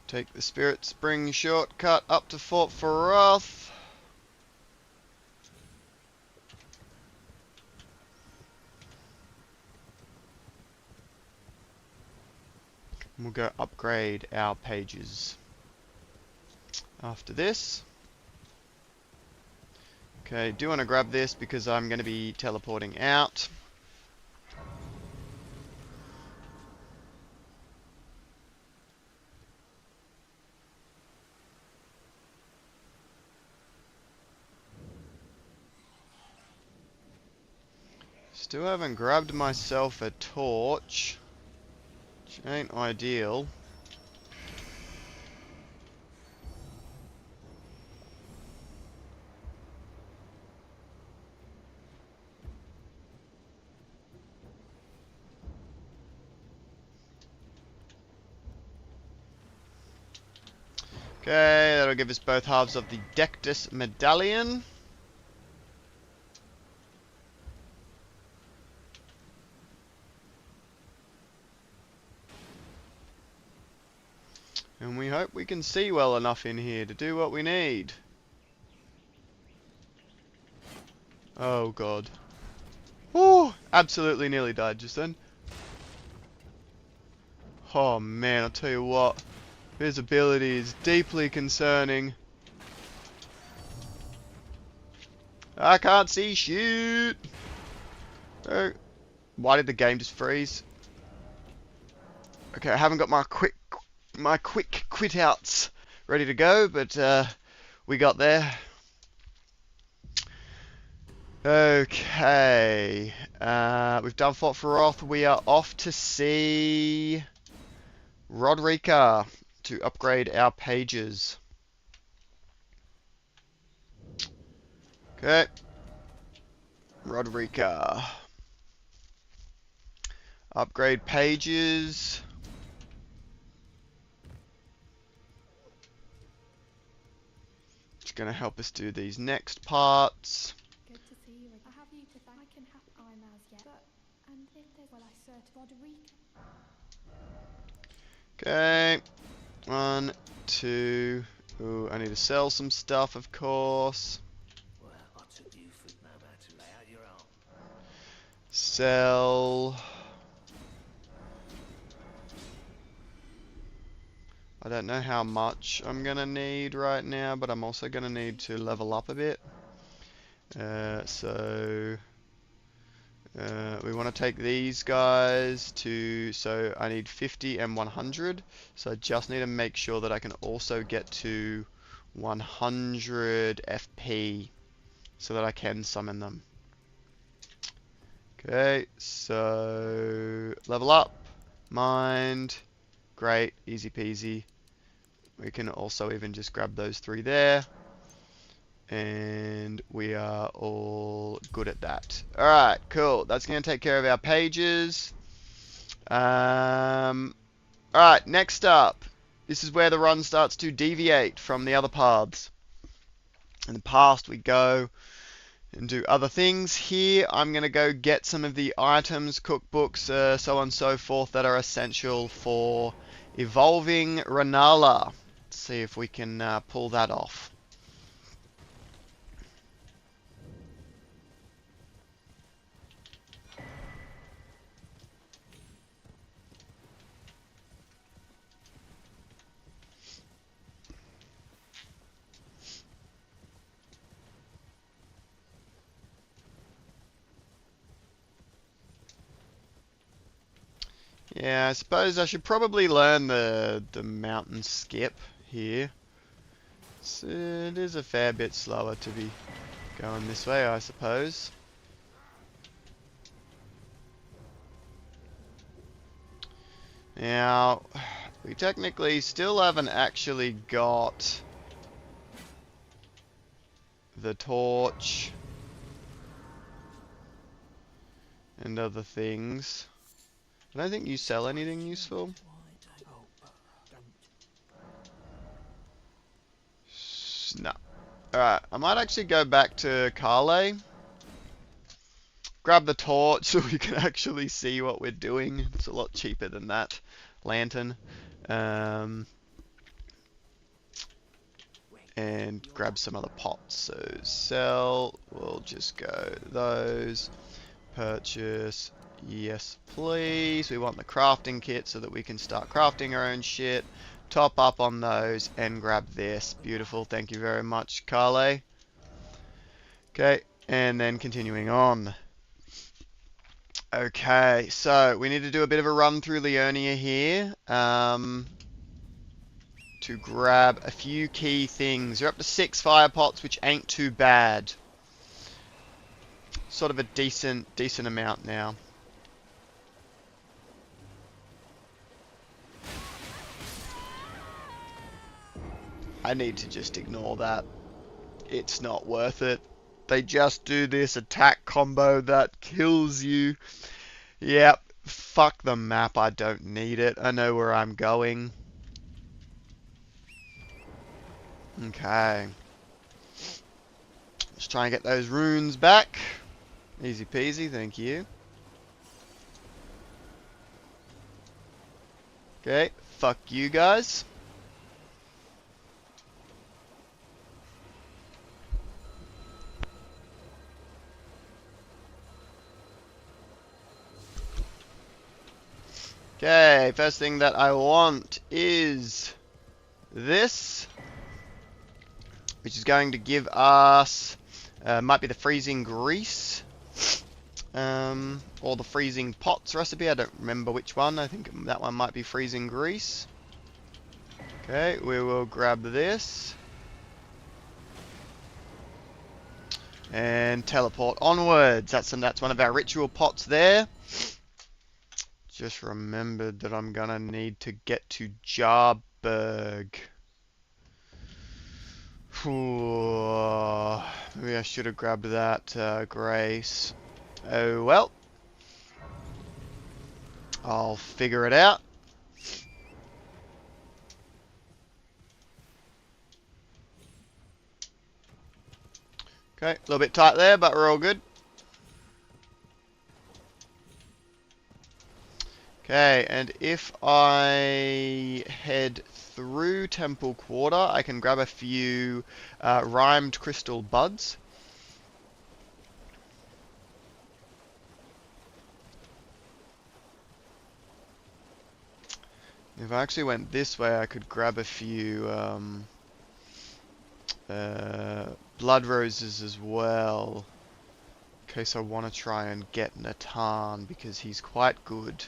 Take the Spirit Spring shortcut up to Fort Faroth. We'll go upgrade our pages after this. Okay, do want to grab this because I'm going to be teleporting out. Still haven't grabbed myself a torch, which ain't ideal. Okay, that'll give us both halves of the Dectus Medallion. And we hope we can see well enough in here to do what we need. Oh god. Oh, absolutely nearly died just then. Oh man, I'll tell you what. His ability is deeply concerning. I can't see shit. Oh. Why did the game just freeze? Okay, I haven't got my quick quit outs ready to go, but we got there. Okay, we've done Fort Feroth. We are off to see Rodrika to upgrade our pages. Okay, Rodrika. Upgrade pages. It's going to help us do these next parts. Good to see you. I have you to thank. I can have I'm as yet. But and if there's well I search Roderica. Okay. 1, 2. Ooh, I need to sell some stuff, of course. Well, I took you for no matter. Lay out your arm. Sell. I don't know how much I'm gonna need right now, but I'm also gonna need to level up a bit. We want to take these guys to, so I need 50 and 100, so I just need to make sure that I can also get to 100 FP so that I can summon them. Okay, so level up, mind, great, easy peasy. We can also even just grab those 3 there. And we are all good at that. Alright, cool. That's going to take care of our pages. Alright, next up. This is where the run starts to deviate from the other paths. In the past, we go and do other things. Here, I'm going to go get some of the items, cookbooks, so on and so forth that are essential for evolving Rennala. Let's see if we can pull that off. Yeah, I suppose I should probably learn the mountain skip here. It is a fair bit slower to be going this way, I suppose. Now, we technically still haven't actually got the torch and other things. I don't think you sell anything useful. No. Alright, I might actually go back to Carle. Grab the torch so we can actually see what we're doing. It's a lot cheaper than that lantern. And grab some other pots. So sell, we'll just go those. Purchase, yes please. We want the crafting kit so that we can start crafting our own shit. Top up on those and grab this. Beautiful, thank you very much, Carle. Okay, and then continuing on. Okay, so we need to do a bit of a run through Leonia here to grab a few key things. You're up to 6 fire pots, which ain't too bad. Sort of a decent amount now. I need to just ignore that. It's not worth it. They just do this attack combo that kills you. Yep, fuck the map, I don't need it. I know where I'm going. Okay. Let's try and get those runes back. Easy peasy, thank you. Okay, fuck you guys. Okay, first thing that I want is this, which is going to give us, might be the freezing grease, or the freezing pots recipe. I don't remember which one. I think that one might be freezing grease. Okay, we will grab this and teleport onwards. That's one of our ritual pots there. Just remembered that I'm gonna need to get to Jarburg. Maybe I should have grabbed that Grace. Oh well. I'll figure it out. Okay, a little bit tight there, but we're all good. Okay, and if I head through Temple Quarter, I can grab a few rhymed crystal buds. If I actually went this way, I could grab a few blood roses as well, in case I want to try and get Natan, because he's quite good.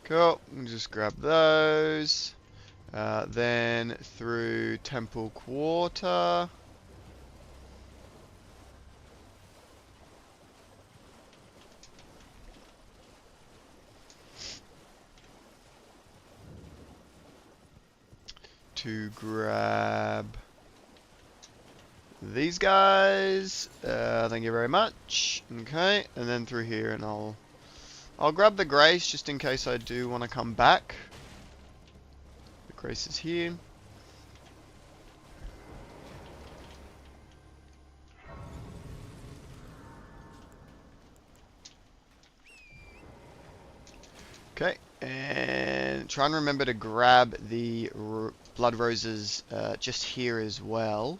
Cool, we'll just grab those. Then through Temple Quarter. To grab these guys. Thank you very much. Okay, and then through here, and I'll grab the Grace just in case I do want to come back. The Grace is here. Okay, and try and remember to grab the blood roses just here as well.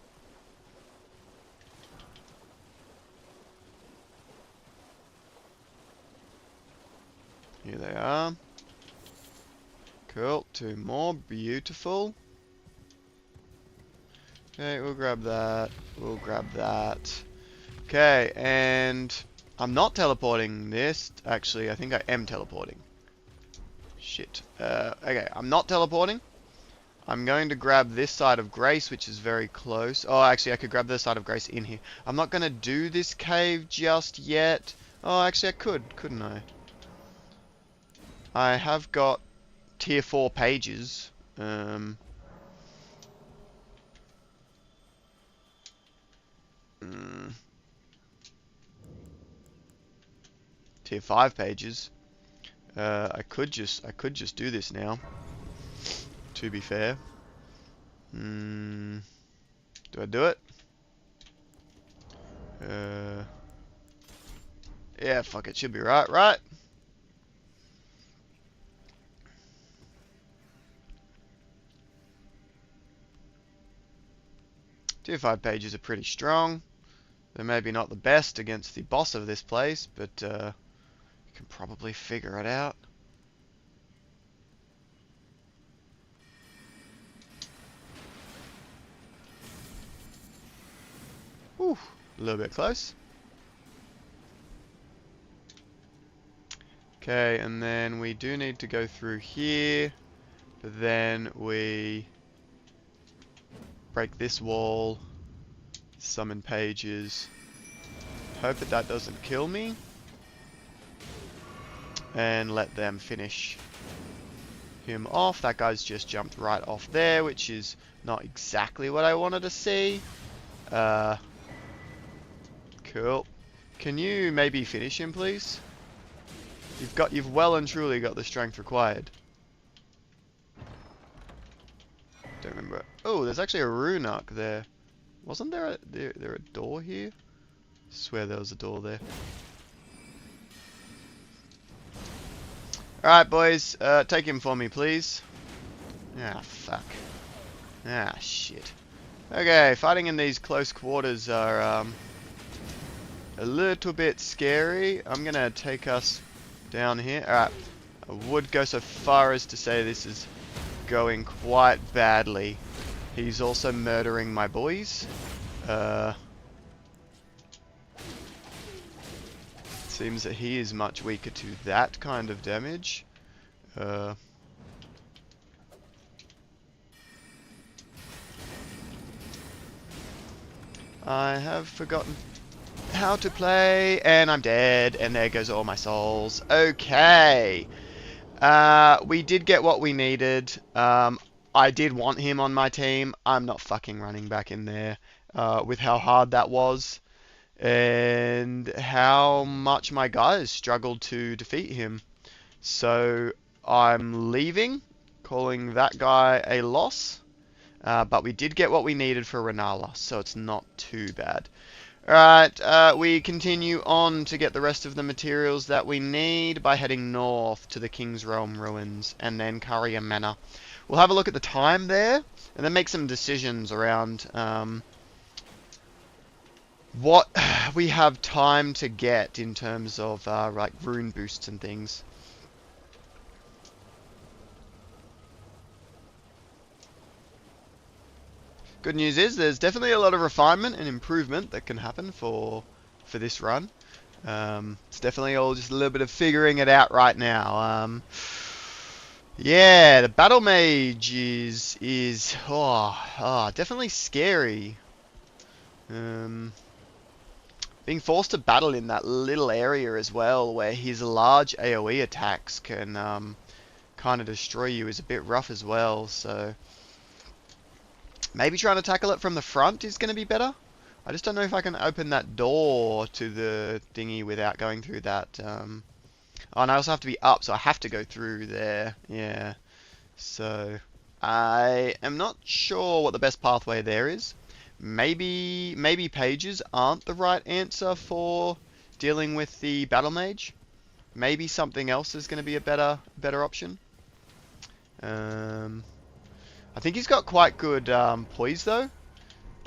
Here they are. Cool, 2 more, beautiful. Okay, we'll grab that, we'll grab that. Okay, and I'm not teleporting this. Actually, I think I am teleporting. Shit. Okay, I'm not teleporting. I'm going to grab this side of Grace, which is very close. Oh, actually, I could grab this side of Grace in here. I'm not going to do this cave just yet. Oh, actually, I could, couldn't I? I have got tier 4 pages. Tier 5 pages. I could just do this now. To be fair. Do I do it? Yeah, fuck it, should be right, right? Tier 5 pages are pretty strong. They're maybe not the best against the boss of this place, but you can probably figure it out. Whew, a little bit close. Okay, and then we do need to go through here, but then we break this wall, summon pages, hope that that doesn't kill me, and let them finish him off. That guy's just jumped right off there, which is not exactly what I wanted to see. Cool. Can you maybe finish him, please? You've well and truly got the strength required. Don't remember. Oh, there's actually a rune arc there. Wasn't there there a door here? I swear there was a door there. Alright, boys. Take him for me, please. Ah, fuck. Ah, shit. Okay, fighting in these close quarters are a little bit scary. I'm gonna take us down here. Alright. I would go so far as to say this is going quite badly. He's also murdering my boys. Seems that he is much weaker to that kind of damage. I have forgotten how to play, and I'm dead, and there goes all my souls. Okay. We did get what we needed. I did want him on my team. I'm not fucking running back in there with how hard that was and how much my guys struggled to defeat him. So I'm leaving, calling that guy a loss. But we did get what we needed for Rennala, so it's not too bad. Alright, we continue on to get the rest of the materials that we need by heading north to the King's Realm Ruins and then Caria Manor. We'll have a look at the time there and then make some decisions around what we have time to get in terms of like rune boosts and things. Good news is there's definitely a lot of refinement and improvement that can happen for this run. It's definitely all just a little bit of figuring it out right now. Yeah, the battle mage is definitely scary. Being forced to battle in that little area as well, where his large AoE attacks can kind of destroy you, is a bit rough as well. So maybe trying to tackle it from the front is going to be better. I just don't know if I can open that door to the thingy without going through that. Oh, and I also have to be up, so I have to go through there. Yeah. So I am not sure what the best pathway there is. Maybe pages aren't the right answer for dealing with the battle mage. Maybe something else is going to be a better option. I think he's got quite good poise though,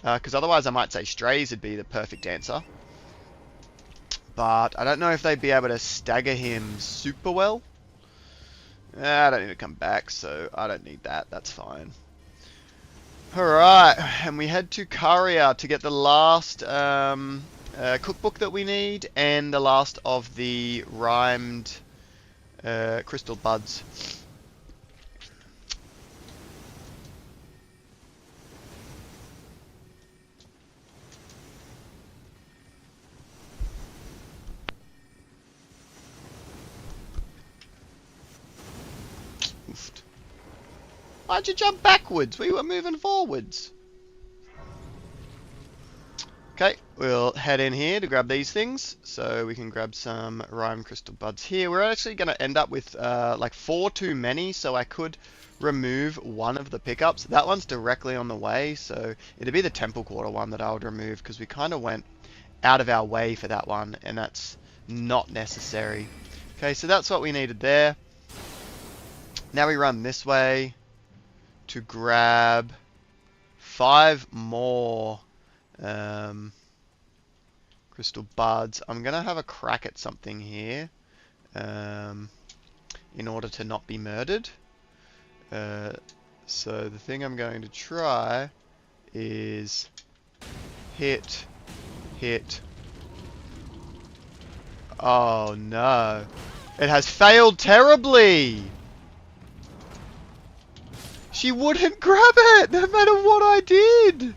because otherwise I might say strays would be the perfect answer. But I don't know if they'd be able to stagger him super well. I don't need to come back, so I don't need that. That's fine. Alright, and we head to Caria to get the last cookbook that we need and the last of the rhymed crystal buds. Why'd you jump backwards? We were moving forwards. Okay, we'll head in here to grab these things. So we can grab some rhyme crystal buds here. We're actually going to end up with like 4 too many, so I could remove one of the pickups. That one's directly on the way, so it'd be the temple quarter one that I would remove because we kind of went out of our way for that one, and that's not necessary. Okay, so that's what we needed there. Now we run this way to grab 5 more crystal buds. I'm gonna have a crack at something here in order to not be murdered. So the thing I'm going to try is hit. Oh no, it has failed terribly. She wouldn't grab it, no matter what I did.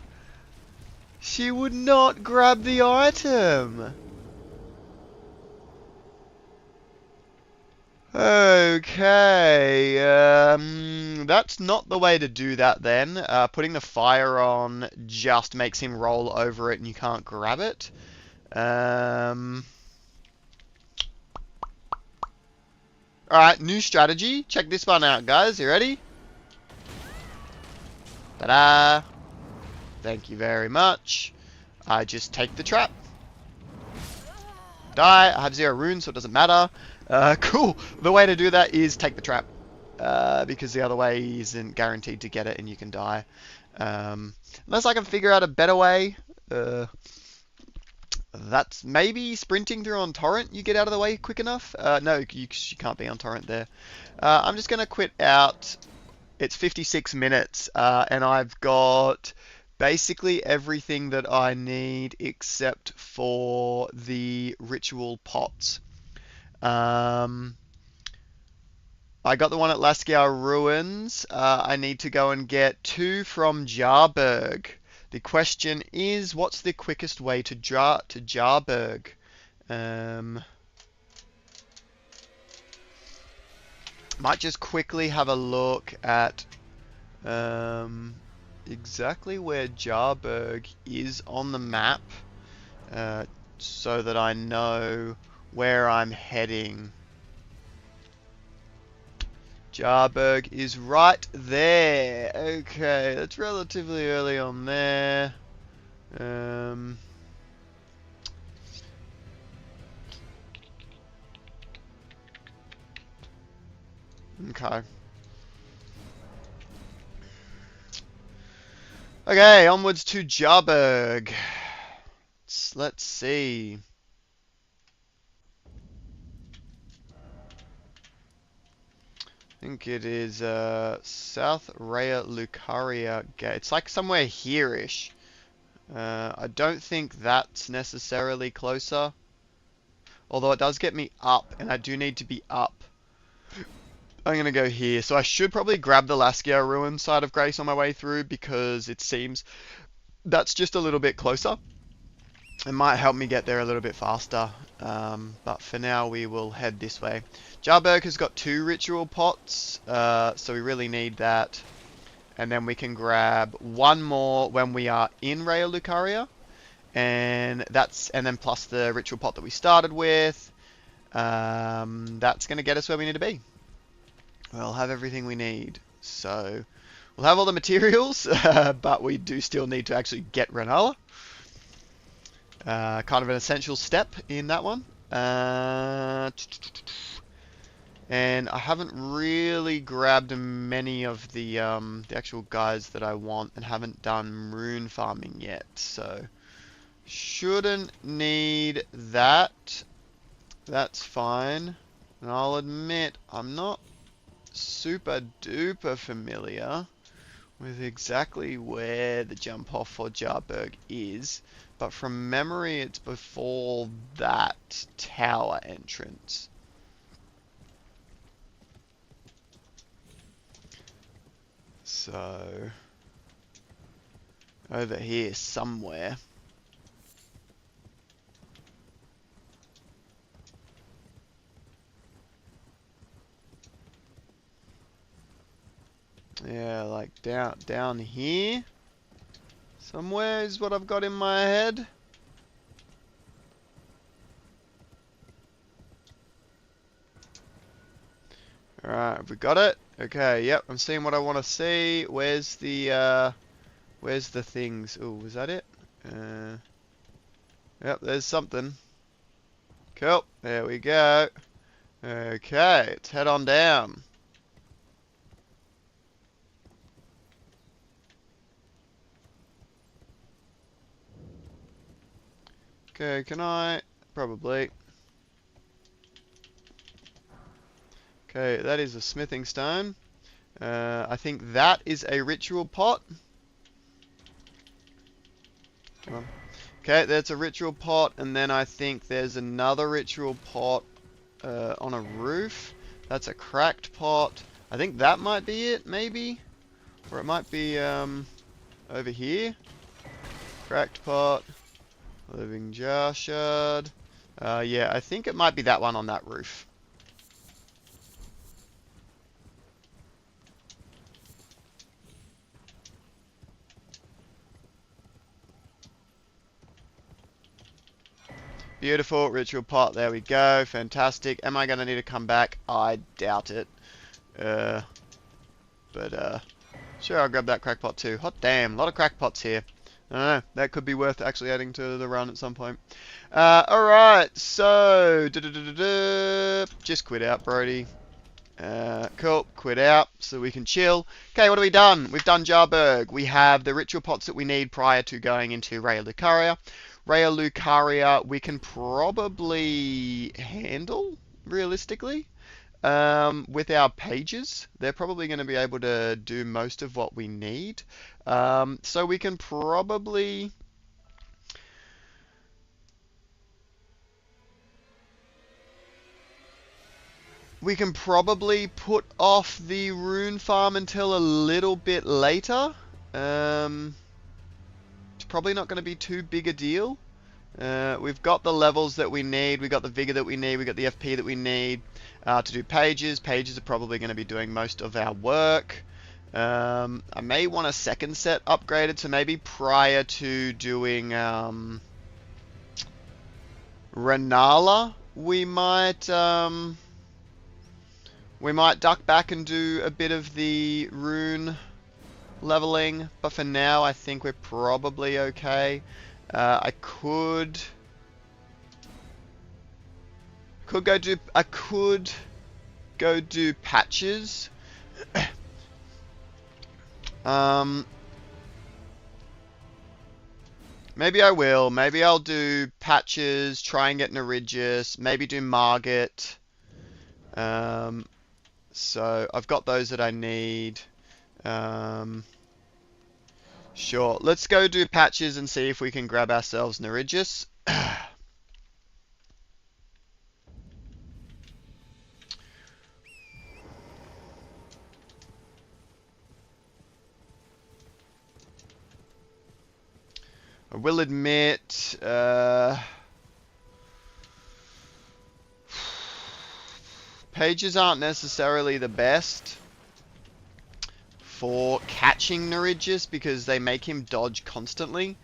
She would not grab the item. Okay, that's not the way to do that then. Putting the fire on just makes him roll over it and you can't grab it. Alright, new strategy. Check this one out, guys. You ready? Ta-da! Thank you very much. I just take the trap. Die. I have 0 runes, so it doesn't matter. Cool. The way to do that is take the trap. Because the other way isn't guaranteed to get it and you can die. Unless I can figure out a better way. That's maybe sprinting through on torrent you get out of the way quick enough. No, you can't be on torrent there. I'm just going to quit out. It's 56 minutes and I've got basically everything that I need except for the ritual pots. I got the one at Lascaux Ruins. I need to go and get 2 from Jarberg. The question is, what's the quickest way to Jarberg? Might just quickly have a look at exactly where Jarberg is on the map, so that I know where I'm heading. Jarberg is right there. Okay, that's relatively early on there. Okay. Okay, onwards to Jarberg. Let's see. I think it is South Raya Lucaria Gate. It's like somewhere here-ish. I don't think that's necessarily closer. Although it does get me up, and I do need to be up. I'm going to go here. So I should probably grab the Lascaux Ruin side of Grace on my way through, because it seems that's just a little bit closer. It might help me get there a little bit faster. But for now, we will head this way. Jarberg has got 2 ritual pots, so we really need that. And then we can grab 1 more when we are in Raya Lucaria. And then plus the ritual pot that we started with. That's going to get us where we need to be. We'll have everything we need. So we'll have all the materials, but we do still need to actually get Rennala. Kind of an essential step in that one. And I haven't really grabbed many of the actual guys that I want, and haven't done rune farming yet, so shouldn't need that. That's fine. And I'll admit, I'm not super duper familiar with exactly where the jump off for Jarberg is, but from memory it's before that tower entrance. So over here somewhere. Yeah, like down here somewhere is what I've got in my head. Alright, have we got it? Okay, yep, I'm seeing what I want to see. Where's the things? Oh, was that it? Yep, there's something. Cool, there we go. Okay, let's head on down. Okay, can I? Probably. Okay, that is a smithing stone. I think that is a ritual pot. Come on. Okay, that's a ritual pot, and then I think there's another ritual pot on a roof. That's a cracked pot. I think that might be it, maybe? Or it might be over here. Cracked pot. Living jar shard. Yeah, I think it might be that one on that roof. Beautiful, ritual pot, there we go, fantastic. Am I going to need to come back? I doubt it. But sure, I'll grab that crackpot too. Hot damn, a lot of crackpots here. I don't know. That could be worth actually adding to the run at some point. Alright, so... Just quit out, Brody. Cool, quit out so we can chill. Okay, what have we done? We've done Jarberg. We have the ritual pots that we need prior to going into Raya Lucaria. Raya Lucaria we can probably handle, realistically, with our pages. They're probably going to be able to do most of what we need. So we can probably... We can probably put off the rune farm until a little bit later. It's probably not going to be too big a deal. We've got the levels that we need, we've got the vigor that we need, we've got the FP that we need to do pages. Pages are probably going to be doing most of our work. I may want a second set upgraded, so maybe prior to doing Rennala, we might duck back and do a bit of the rune leveling, but for now I think we're probably okay. I could go do patches. Maybe I will. Maybe I'll do patches, try and get Neregius, maybe do Margit. So I've got those that I need. Sure, let's go do patches and see if we can grab ourselves Neregius. I will admit, pages aren't necessarily the best for catching Neregius because they make him dodge constantly.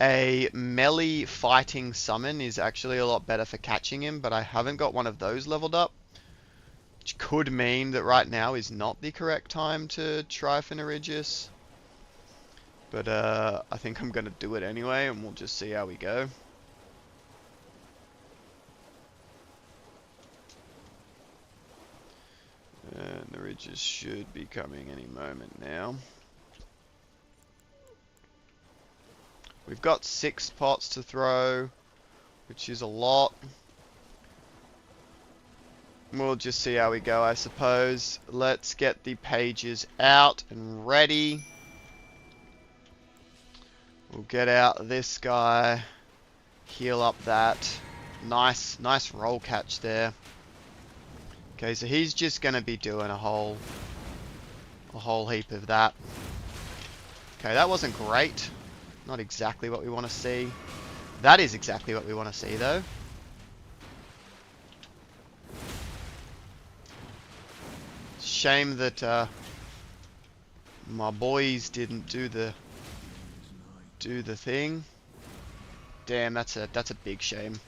A melee fighting summon is actually a lot better for catching him, but I haven't got one of those leveled up, which could mean that right now is not the correct time to try for Neregius. But I think I'm going to do it anyway, and we'll just see how we go. Neregius should be coming any moment now. We've got 6 pots to throw, which is a lot. We'll just see how we go, I suppose. Let's get the pages out and ready. We'll get out this guy, heal up that. Nice roll catch there. Okay, so he's just gonna be doing a whole heap of that. Okay, that wasn't great. Not exactly what we want to see. That is exactly what we want to see, though. Shame that my boys didn't do the thing. Damn, that's a big shame.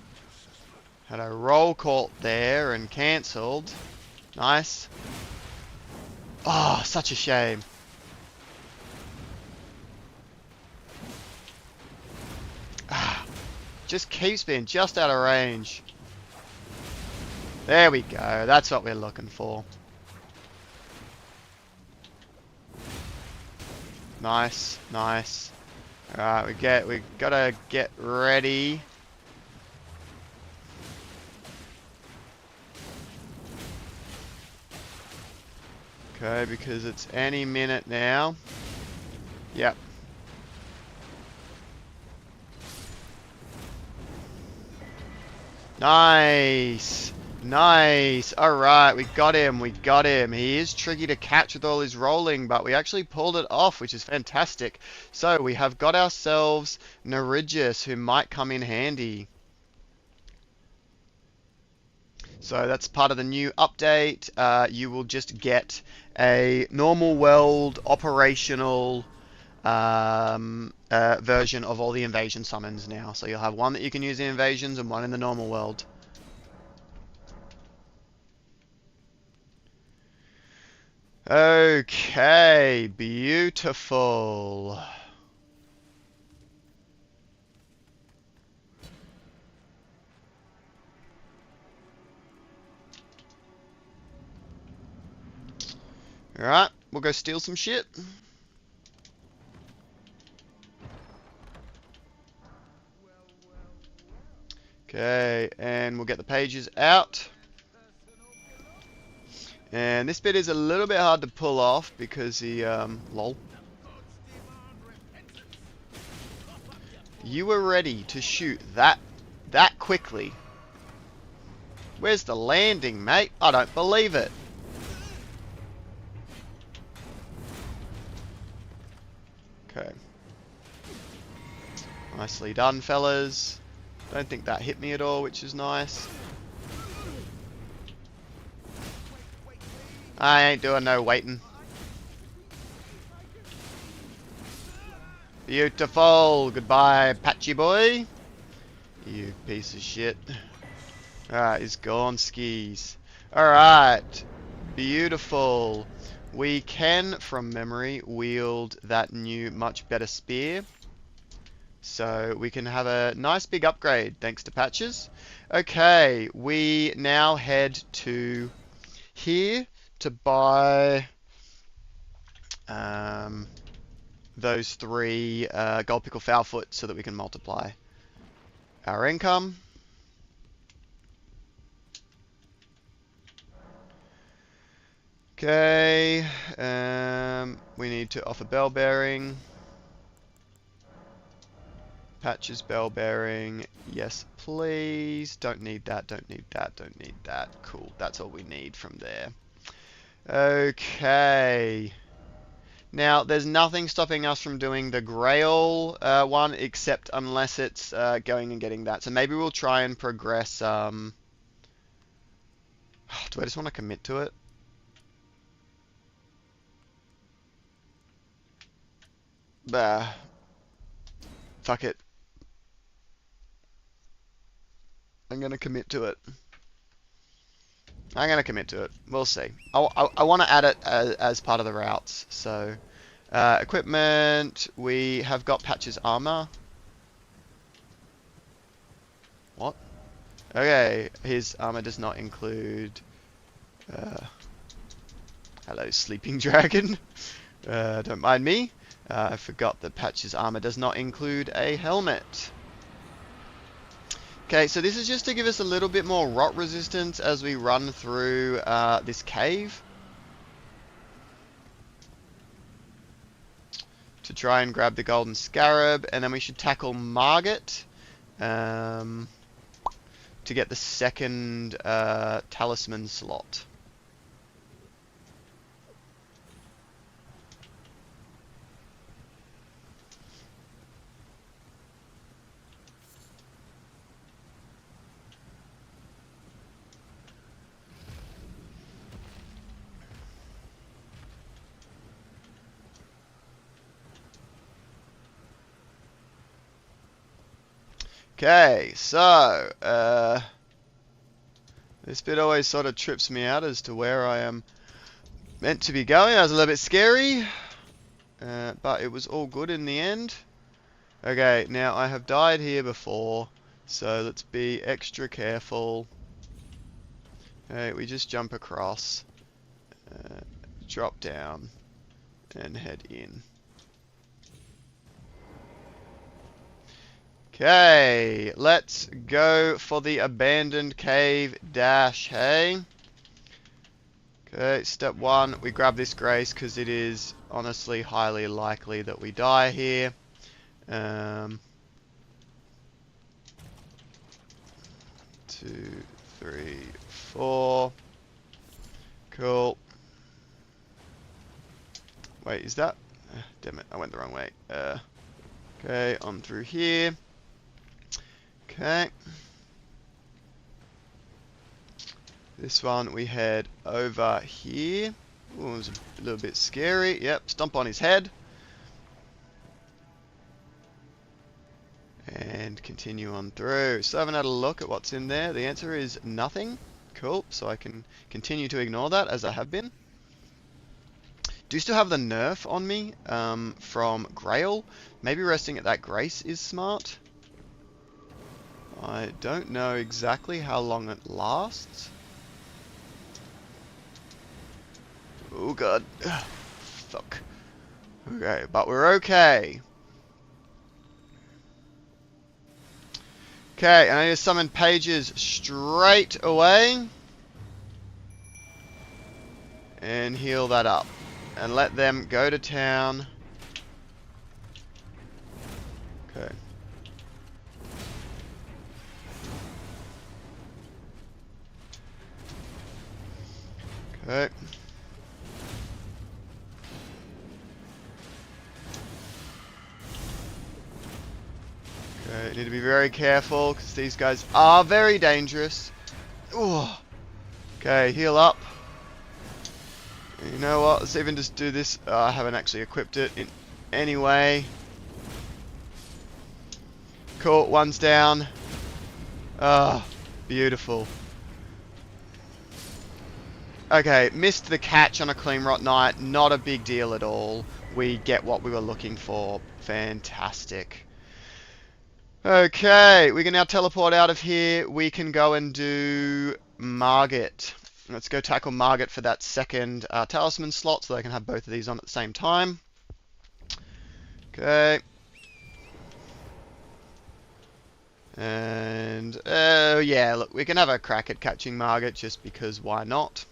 Had a roll caught there and cancelled. Nice. Oh, such a shame. Just keeps being just out of range. There we go. That's what we're looking for. Nice, nice. Alright, we gotta get ready. Okay, because it's any minute now. Yep. Nice. Nice. Alright, we got him. We got him. He is tricky to catch with all his rolling, but we actually pulled it off, which is fantastic. So, we have got ourselves Neregius, who might come in handy. So, that's part of the new update. You will just get a normal world operational version of all the invasion summons now. So, you'll have one that you can use in invasions and one in the normal world. Okay, beautiful. Alright, we'll go steal some shit. Okay, and we'll get the pages out. And this bit is a little bit hard to pull off because lol. You were ready to shoot that quickly. Where's the landing, mate? I don't believe it. Okay. Nicely done, fellas. Don't think that hit me at all, which is nice. I ain't doing no waiting. Beautiful. Goodbye, Patchy boy. You piece of shit. Alright, he's gone skis. Alright. Beautiful. We can, from memory, wield that new, much better spear. So we can have a nice big upgrade thanks to patches. Okay, we now head to here to buy those 3 gold pickle foulfoot so that we can multiply our income. Okay, we need to offer bell bearing. Patches bell bearing, yes please. Don't need that, don't need that, don't need that. Cool, that's all we need from there. Okay. Now, there's nothing stopping us from doing the Grail one, except unless it's going and getting that. So maybe we'll try and progress. Do I just want to commit to it? Bah. Fuck it. I'm going to commit to it. I'm going to commit to it. We'll see. I want to add it as part of the routes. So, equipment. We have got Patch's armor. What? Okay. His armor does not include... hello, sleeping dragon. Don't mind me. I forgot that Patch's armor does not include a helmet. Okay, so this is just to give us a little bit more rot resistance as we run through this cave. To try and grab the golden scarab, and then we should tackle Margit to get the second talisman slot. Okay, so, this bit always sort of trips me out as to where I am meant to be going. That was a little bit scary, but it was all good in the end. Okay, now I have died here before, so let's be extra careful. Okay, we just jump across, drop down, and head in. Okay, let's go for the abandoned cave dash, hey? Okay, step 1, we grab this grace because it is honestly highly likely that we die here. 2, 3, 4. Cool. Wait, is that... damn it, I went the wrong way. Okay, on through here. Okay. This one we head over here. Ooh, it was a little bit scary. Yep, stomp on his head. And continue on through. So I haven't had a look at what's in there. The answer is nothing. Cool, so I can continue to ignore that as I have been. Do still have the nerf on me from Grail. Maybe resting at that grace is smart. I don't know exactly how long it lasts. Oh god. Fuck. Okay, but we're okay. Okay, and I need to summon pages straight away. And heal that up. And let them go to town. Okay. Okay. Okay, need to be very careful because these guys are very dangerous. Ooh. Okay, heal up. You know what? Let's even just do this. I haven't actually equipped it in any way. Cool, one's down. Ah, beautiful. Okay, missed the catch on a clean rot night. Not a big deal at all. We get what we were looking for. Fantastic. Okay, we can now teleport out of here. We can go and do Margit. Let's go tackle Margit for that second talisman slot so I can have both of these on at the same time. Okay. And, yeah, look, we can have a crack at catching Margit just because why not?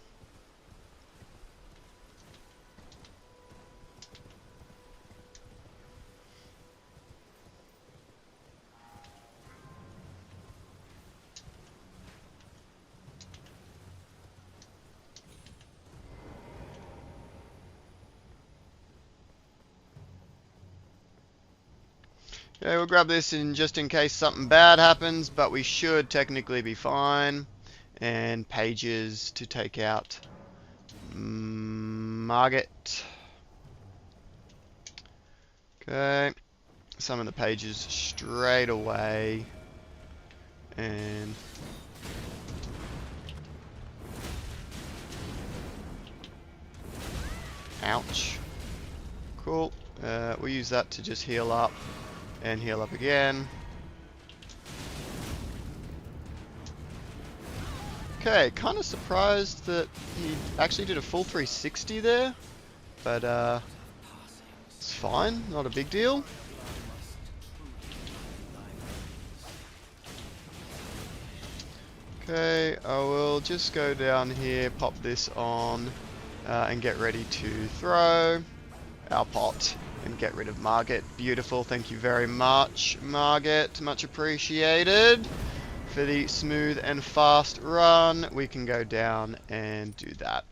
Okay, we'll grab this in just in case something bad happens, but we should technically be fine. And pages to take out Margit. Okay, summon the pages straight away. And ouch. Cool. We'll use that to just heal up. And heal up again. Okay, kind of surprised that he actually did a full 360 there. But, it's fine. Not a big deal. Okay, I will just go down here, pop this on, and get ready to throw our pot. And get rid of Margit. Beautiful. Thank you very much, Margit. Much appreciated. For the smooth and fast run, we can go down and do that.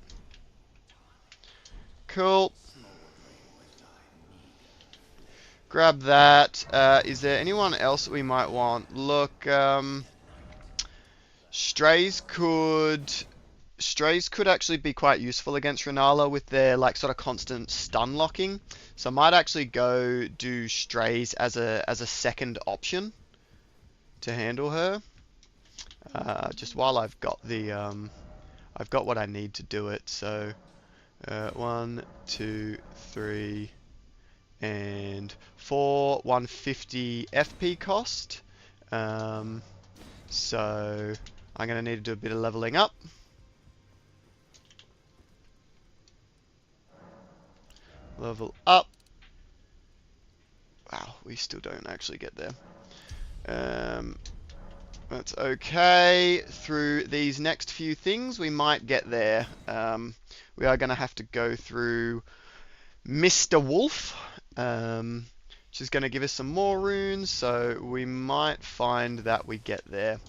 Cool. Grab that. Is there anyone else that we might want? Look, Strays could actually be quite useful against Rennala with their like sort of constant stun locking. So I might actually go do Strays as a second option to handle her. Just while I've got the I've got what I need to do it. So 1, 2, 3, and 4 150 FP cost. So I'm gonna need to do a bit of leveling up. Level up. Wow, we still don't actually get there. That's okay. Through these next few things, we might get there. We are going to have to go through Mr. Wolf, which is going to give us some more runes, so we might find that we get there.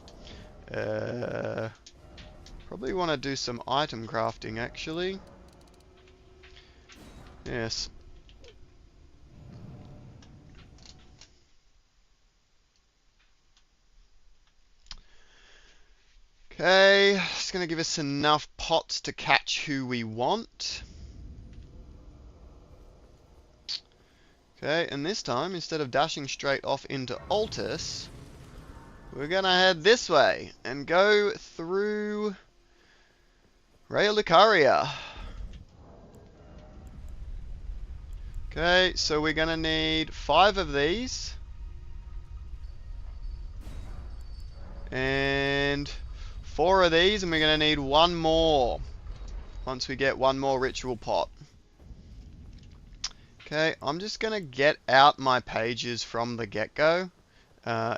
Probably want to do some item crafting, actually. Yes. Okay, it's going to give us enough pots to catch who we want. Okay, and this time, instead of dashing straight off into Altus, we're going to head this way and go through Raya. Okay, so we're going to need 5 of these. And 4 of these, and we're going to need 1 more. once we get one more ritual pot. Okay, I'm just going to get out my pages from the get-go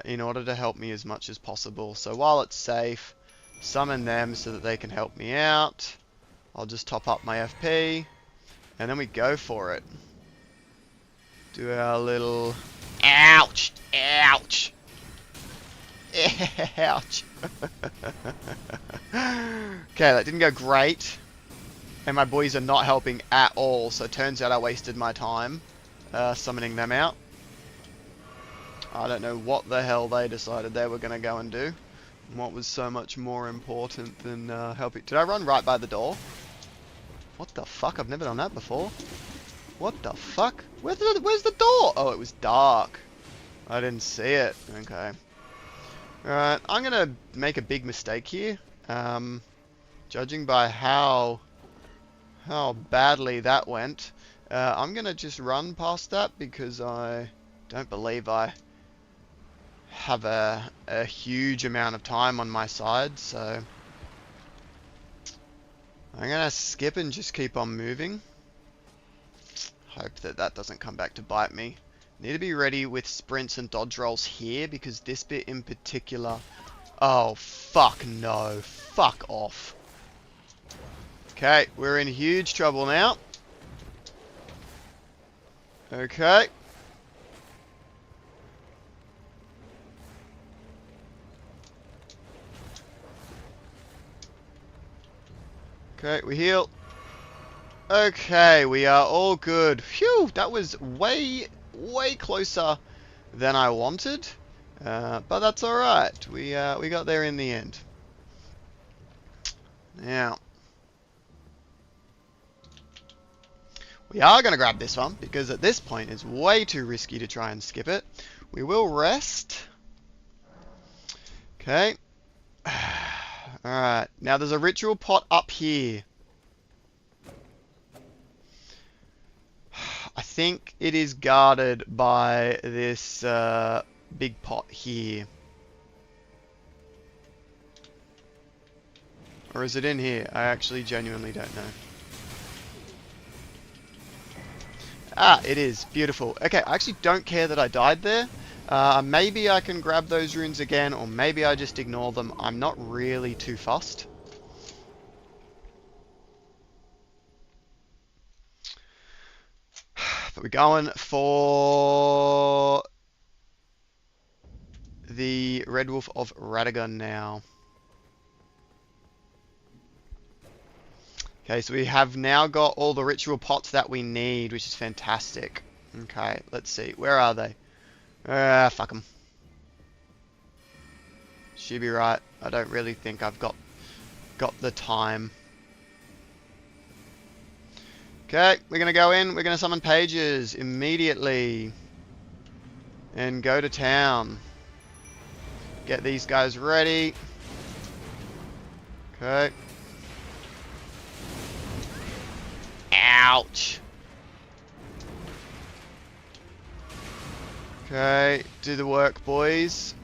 in order to help me as much as possible. So while it's safe, summon them so that they can help me out. I'll just top up my FP, and then we go for it. Do our little... Ouch! Ouch! Ouch! Okay, that didn't go great. And my boys are not helping at all, so it turns out I wasted my time summoning them out. I don't know what the hell they decided they were going to go and do. What was so much more important than helping... Did I run right by the door? What the fuck? I've never done that before. What the fuck? Where's the door? Oh, it was dark. I didn't see it. Okay. Alright, I'm going to make a big mistake here. Judging by how badly that went, I'm going to just run past that because I don't believe I have a huge amount of time on my side, so I'm going to skip and just keep on moving. Hope that that doesn't come back to bite me. Need to be ready with sprints and dodge rolls here because this bit in particular... Oh, fuck no. Fuck off. Okay, we're in huge trouble now. Okay. Okay, we heal. Okay, we are all good. Phew, that was way closer than I wanted. But that's alright. We got there in the end. Now, we are going to grab this one, because at this point it's way too risky to try and skip it. We will rest. Okay. Alright, now there's a ritual pot up here. I think it is guarded by this big pot here. Or is it in here? I actually genuinely don't know. Ah, it is. Beautiful. Okay, I actually don't care that I died there. Maybe I can grab those runes again, or maybe I just ignore them. I'm not really too fussed. But we're going for the Red Wolf of Radagon now. Okay, so we have now got all the ritual pots that we need, which is fantastic. Okay, let's see. Where are they? Fuck them. She'd be right. I don't really think I've got the time. Okay, we're going to go in. We're going to summon pages immediately. And go to town. Get these guys ready. Okay. Ouch. Okay, do the work, boys.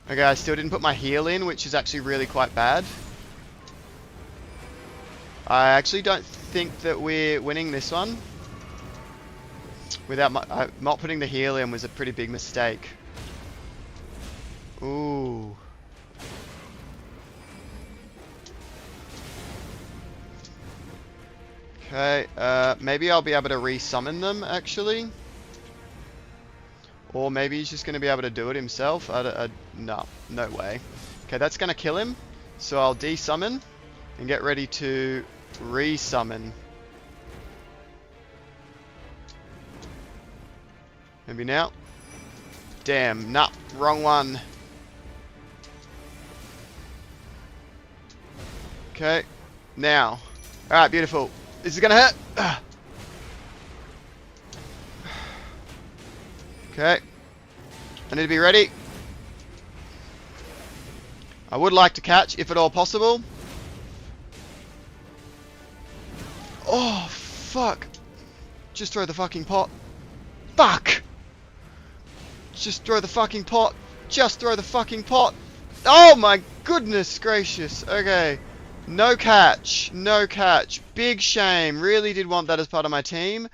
Okay, I still didn't put my heal in, which is actually really quite bad. I actually don't think that we're winning this one. Without not putting the heal in was a pretty big mistake. Ooh. Okay, maybe I'll be able to re-summon them, actually. Or maybe he's just going to be able to do it himself. No way. Okay, that's going to kill him. So I'll de-summon and get ready to re-summon. Maybe now. Damn, nah, wrong one. Okay, now. Alright, beautiful. This is going to hurt. Okay. I need to be ready. I would like to catch, if at all possible. Oh, fuck. Just throw the fucking pot. Fuck! Just throw the fucking pot. just throw the fucking pot. Oh my goodness gracious. Okay. No catch. No catch. Big shame. Really did want that as part of my team.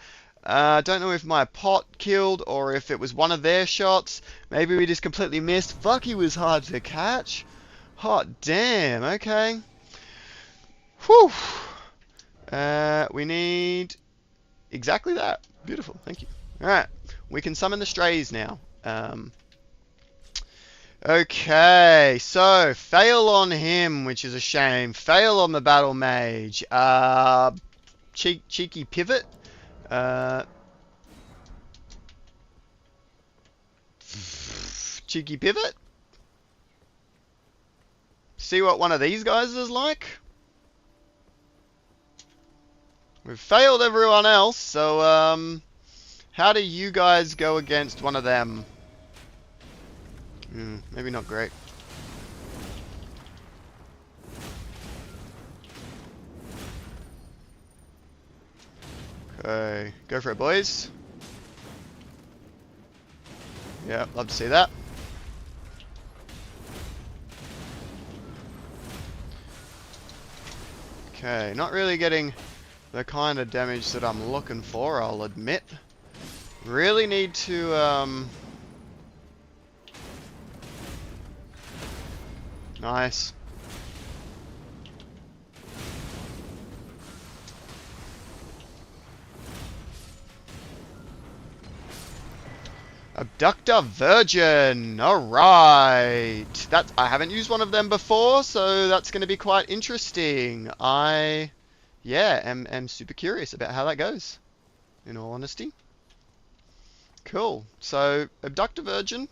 Don't know if my pot killed or if it was one of their shots. Maybe we just completely missed. Fuck, he was hard to catch. Hot damn. Okay. Whew. We need exactly that. Beautiful. Thank you. Alright. We can summon the strays now. Okay, so fail on him, which is a shame. Fail on the battle mage. Cheeky pivot. Cheeky pivot. See what one of these guys is like. We've failed everyone else, so how do you guys go against one of them? Maybe not great. Okay, go for it, boys. Yeah, love to see that. Okay, not really getting the kind of damage that I'm looking for, I'll admit. Really need to, nice. Abductor Virgin. Alright. I haven't used one of them before, so that's going to be quite interesting. I am super curious about how that goes, in all honesty. Cool. So, Abductor Virgin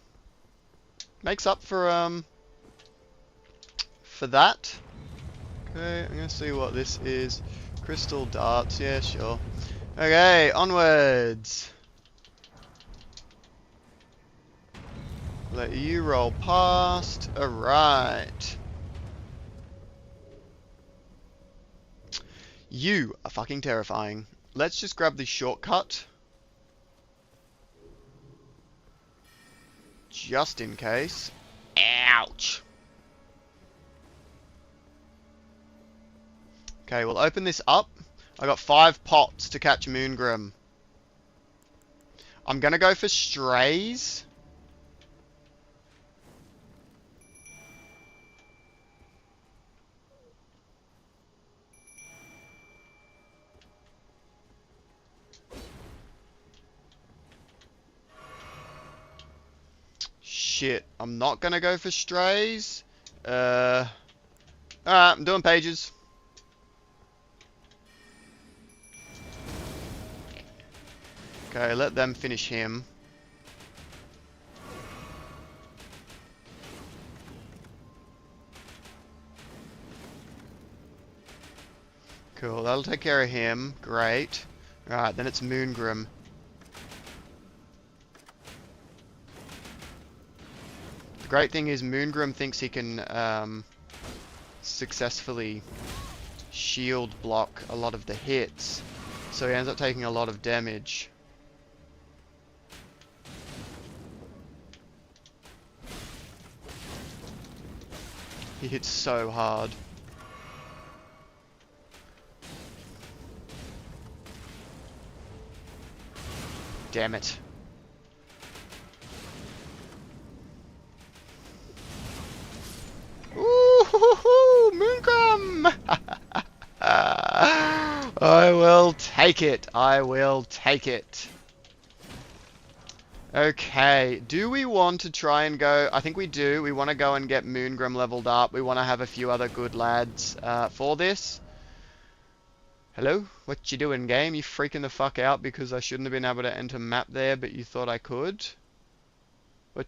makes up for that. Okay, I'm going to see what this is. Crystal darts. Yeah, sure. Okay, onwards. Let you roll past. Alright. You are fucking terrifying. Let's just grab the shortcut. Just in case. Ouch. Okay, we'll open this up. I got 5 pots to catch Moongrim. I'm gonna go for strays. Shit, I'm not gonna go for strays. Alright, I'm doing pages. Okay, let them finish him. Cool, that'll take care of him. Great. Alright, then it's Moongrim. The great thing is Moongrim thinks he can successfully shield block a lot of the hits, so he ends up taking a lot of damage. He hits so hard. Damn it. Ooh, Moongrim! I will take it. I will take it. Okay, do we want to try and go... I think we do. We want to go and get Moongrim leveled up. We want to have a few other good lads for this. Hello? What you doing, game? You freaking the fuck out because I shouldn't have been able to enter map there, but you thought I could? What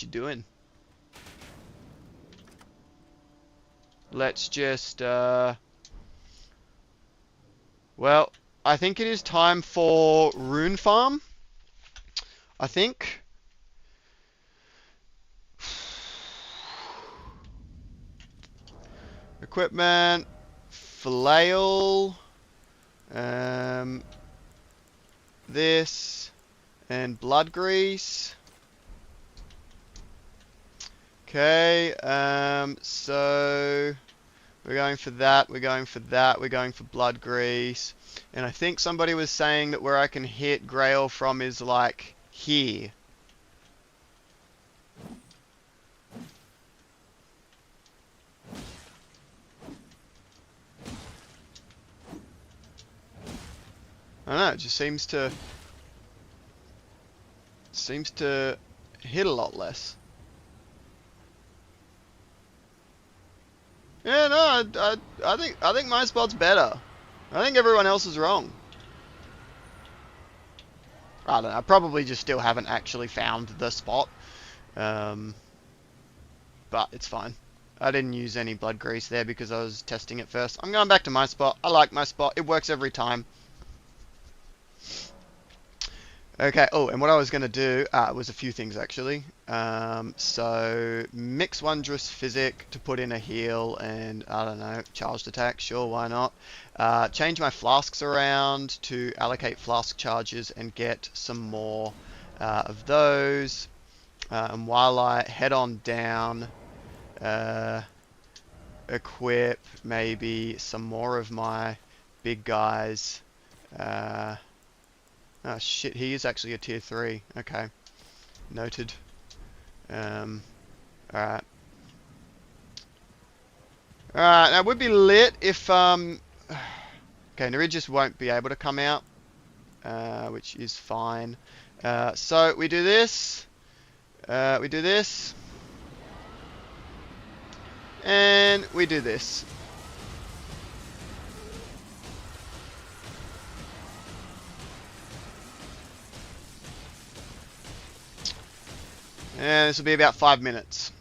you doing? Let's just, well, I think it is time for Rune Farm. I think. Equipment. Flail. This. And blood grease. Okay, so we're going for that, we're going for that, we're going for blood grease. And I think somebody was saying that where I can hit Grail from is like here. I don't know, it just seems to hit a lot less. Yeah, no, I think my spot's better. I think everyone else is wrong. I don't know. I probably just still haven't actually found the spot. But it's fine. I didn't use any blood grease there because I was testing it first. I'm going back to my spot. I like my spot. It works every time. Okay, oh, and what I was going to do was a few things actually. So, mix Wondrous Physic to put in a heal and, I don't know, charged attack, sure, why not. Change my flasks around to allocate flask charges and get some more of those. And while I head on down, equip maybe some more of my big guys. Oh shit, he is actually a tier 3. Okay. Noted. Alright. Alright, now it would be lit if, okay, Neridgeus won't be able to come out, which is fine. So, we do this, and we do this. And this will be about 5 minutes.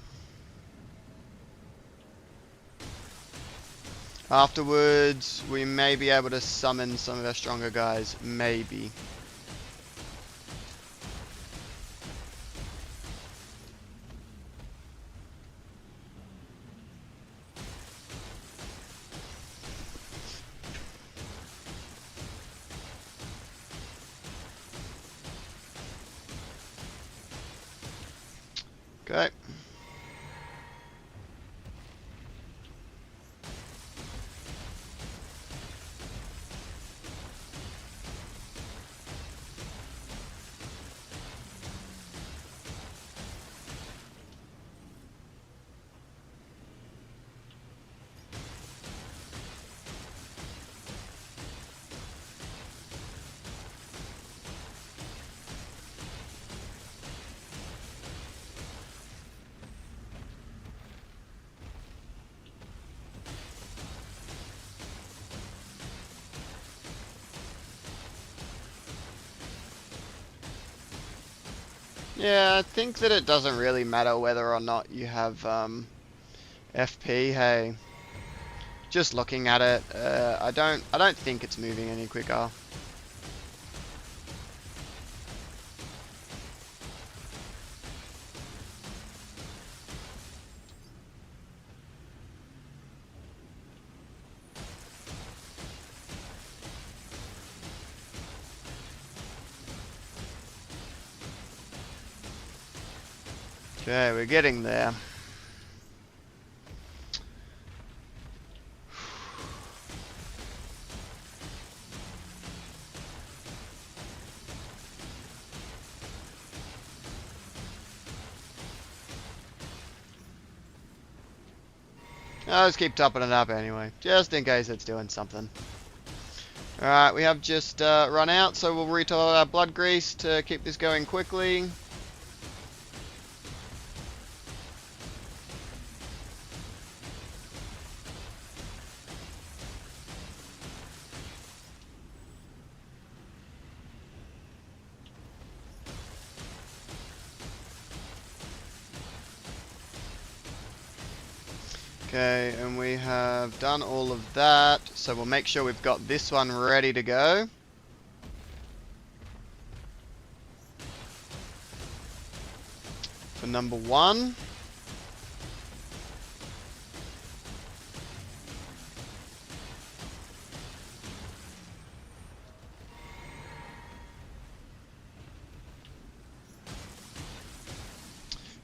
Afterwards, we may be able to summon some of our stronger guys. Maybe. Okay. Yeah, I think that it doesn't really matter whether or not you have FP. Hey, just looking at it, I don't think it's moving any quicker. Okay, we're getting there. I'll just keep topping it up anyway, just in case it's doing something. Alright, we have just run out, so we'll retool our blood grease to keep this going quickly. Okay, and we have done all of that, so we'll make sure we've got this one ready to go. For number 1.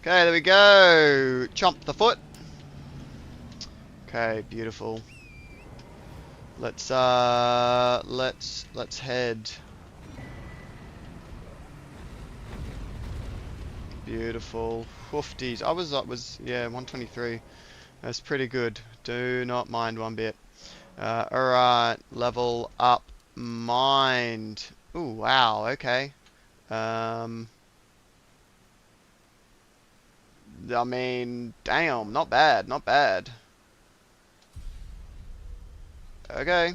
Okay, there we go. Chomp the foot. Okay, beautiful. Let's head. Beautiful. Woofties. I was yeah, 123. That's pretty good. Do not mind one bit. Alright, level up mind. Ooh, wow, okay. I mean, damn, not bad, not bad. Okay.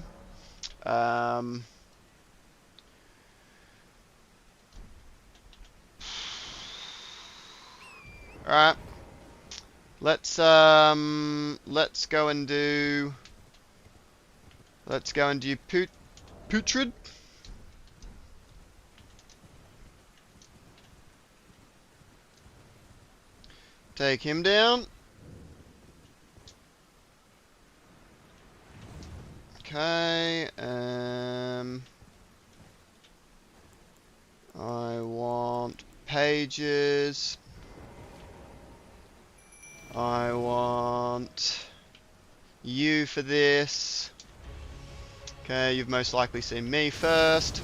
Alright. Let's go and do putrid. Take him down. Okay, I want pages. I want you for this. Okay, you've most likely seen me first.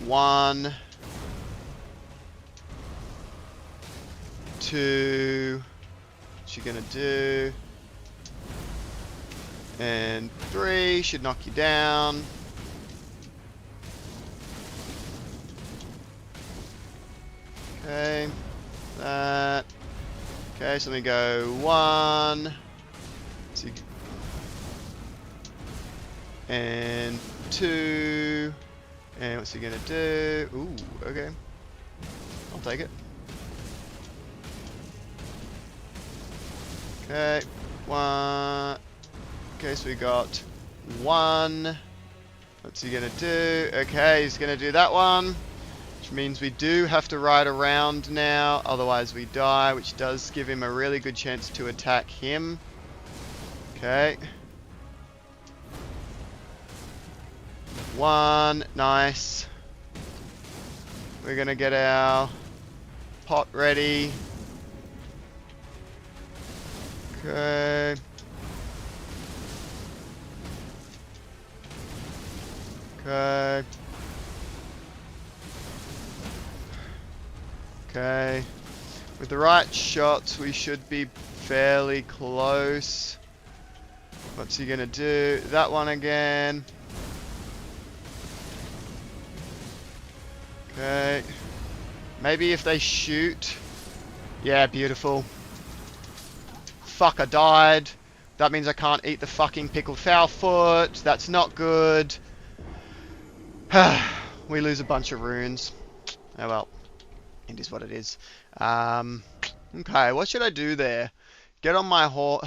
1, 2. What you gonna do? And 3 should knock you down. Okay, that. Okay, so let me go 1, 2, and 2, and what's he gonna do? Ooh, okay, I'll take it. Okay, 1. Okay, so we got 1. What's he gonna do? Okay, he's gonna do that one. Which means we do have to ride around now, otherwise we die, which does give him a really good chance to attack him. Okay. 1, nice. We're gonna get our pot ready. Okay. Okay. Okay. With the right shots, we should be fairly close. What's he gonna do? That one again. Okay. Maybe if they shoot. Yeah, beautiful. Fuck, I died. That means I can't eat the fucking pickled foul foot. That's not good. We lose a bunch of runes. Oh well. It is what it is. Okay, what should I do there? Get on my horse.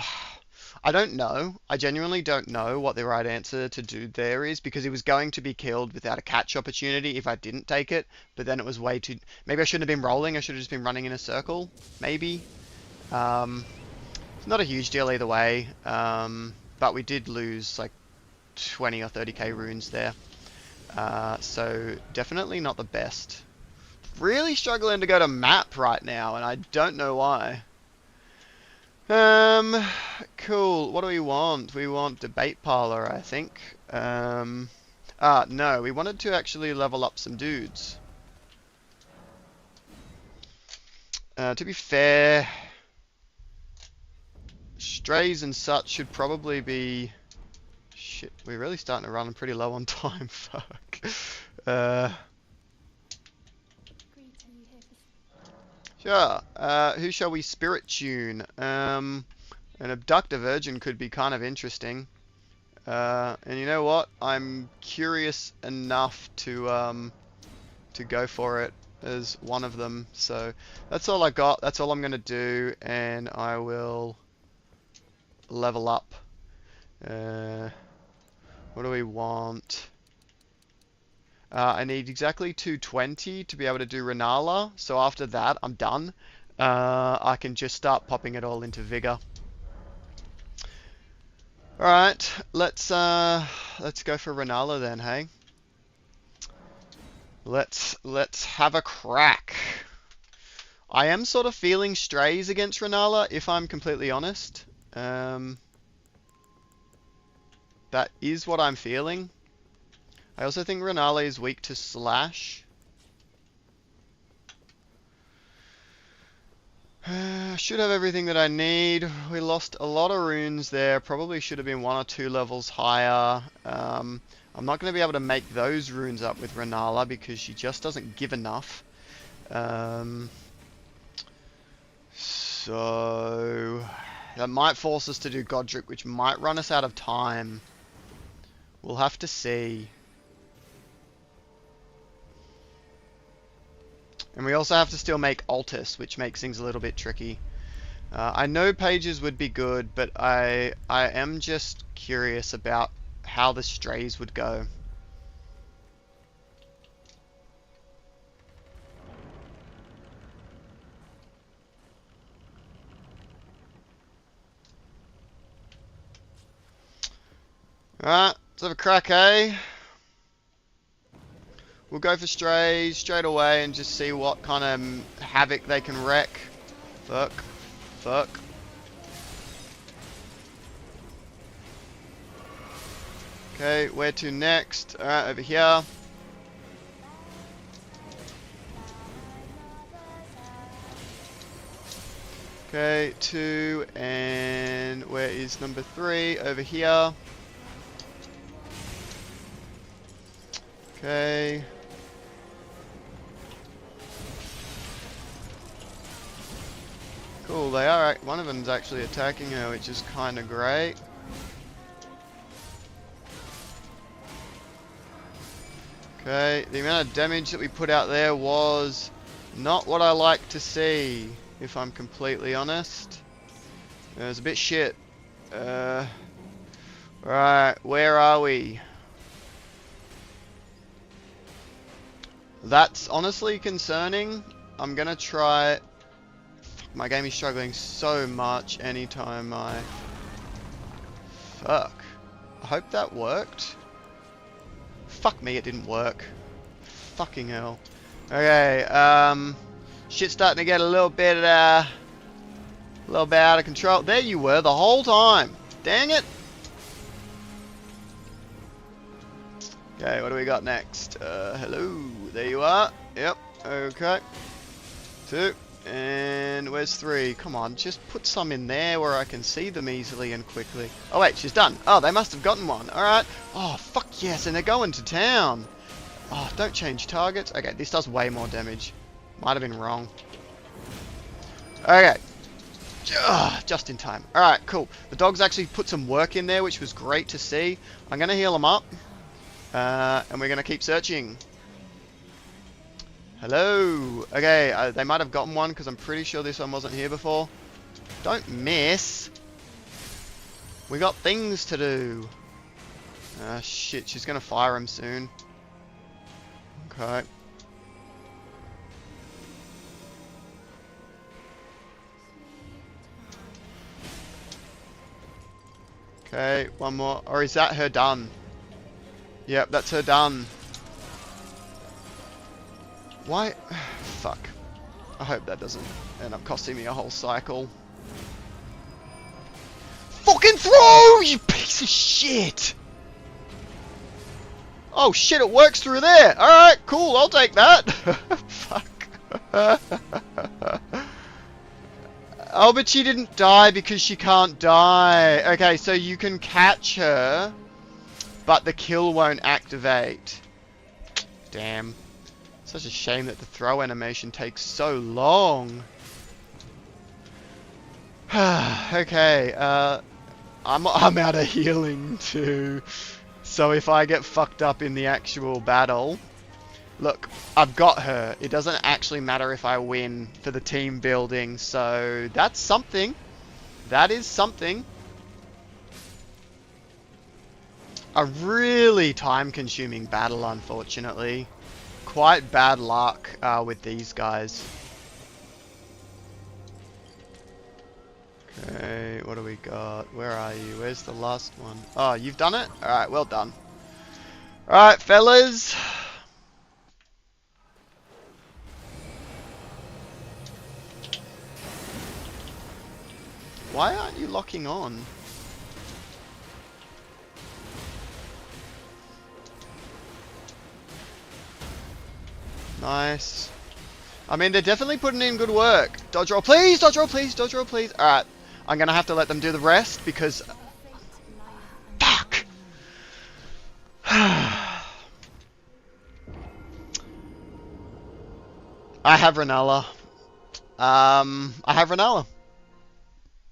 I don't know. I genuinely don't know what the right answer to do there is, because he was going to be killed without a catch opportunity if I didn't take it, but then it was way too... Maybe I shouldn't have been rolling. I should have just been running in a circle. Maybe. It's not a huge deal either way, but we did lose like 20 or 30k runes there. So definitely not the best. Really struggling to go to map right now, and I don't know why. Cool. What do we want? We want debate parlor, I think. No, we wanted to actually level up some dudes. To be fair, strays and such should probably be... Shit, we're really starting to run pretty low on time. Fuck. Sure. Who shall we spirit tune? An abductor virgin could be kind of interesting. And you know what? I'm curious enough to go for it as one of them. So that's all I got. That's all I'm gonna do, and I will level up. What do we want? I need exactly 220 to be able to do Rennala, so after that I'm done. I can just start popping it all into Vigor. Alright, let's go for Rennala then, hey? Let's have a crack. I am sort of feeling strays against Rennala, if I'm completely honest. That is what I'm feeling. I also think Rennala is weak to slash. Should have everything that I need. We lost a lot of runes there. Probably should have been 1 or 2 levels higher. I'm not going to be able to make those runes up with Rennala because she just doesn't give enough. So that might force us to do Godric, which might run us out of time. We'll have to see. And we also have to still make Altus, which makes things a little bit tricky. I know pages would be good, but I am just curious about how the strays would go. Alright, let's have a crack, eh? We'll go for strays straight away and just see what kind of havoc they can wreak. Fuck. Fuck. Okay, where to next? Alright, over here. Okay, 2, and where is number 3? Over here. Okay. Cool, they are. One of them's actually attacking her, which is kind of great. Okay, the amount of damage that we put out there was not what I like to see, if I'm completely honest. It was a bit shit. Right, where are we? That's honestly concerning. I'm gonna try. My game is struggling so much anytime I... Fuck. I hope that worked. Fuck me, it didn't work. Fucking hell. Okay, shit's starting to get a little bit out of control. There you were the whole time. Dang it. Okay, what do we got next? Hello. There you are. Yep. Okay. 2. And where's 3? Come on, just put some in there where I can see them easily and quickly. Oh wait, she's done. Oh, they must have gotten one. Alright. Oh, fuck yes, and they're going to town. Oh, don't change targets. Okay, this does way more damage. Might have been wrong. Okay. Just in time. Alright, cool. The dogs actually put some work in there, which was great to see. I'm going to heal them up. And we're going to keep searching. Hello. Okay, they might have gotten one because I'm pretty sure this one wasn't here before. Don't miss. We got things to do. Ah, shit. She's going to fire him soon. Okay. Okay, one more. Or is that her done? Yep, that's her done. Why? Fuck. I hope that doesn't end up costing me a whole cycle. Fucking throw, you piece of shit! Oh shit, it works through there! Alright, cool, I'll take that! Fuck. Oh, but she didn't die because she can't die. Okay, so you can catch her, but the kill won't activate. Damn. Such a shame that the throw animation takes so long. Okay, I'm out of healing too. So if I get fucked up in the actual battle... Look, I've got her. It doesn't actually matter if I win for the team building, so that's something. That is something. A really time-consuming battle, unfortunately. Quite bad luck with these guys. Okay, what do we got? Where are you? Where's the last one? Oh, you've done it? Alright, well done. Alright, fellas. Why aren't you locking on? Nice. I mean, they're definitely putting in good work. Dodge roll, please! Dodge roll, please! Dodge roll, please! Alright. I'm gonna have to let them do the rest because... Fuck! I have Rennala. I have Rennala.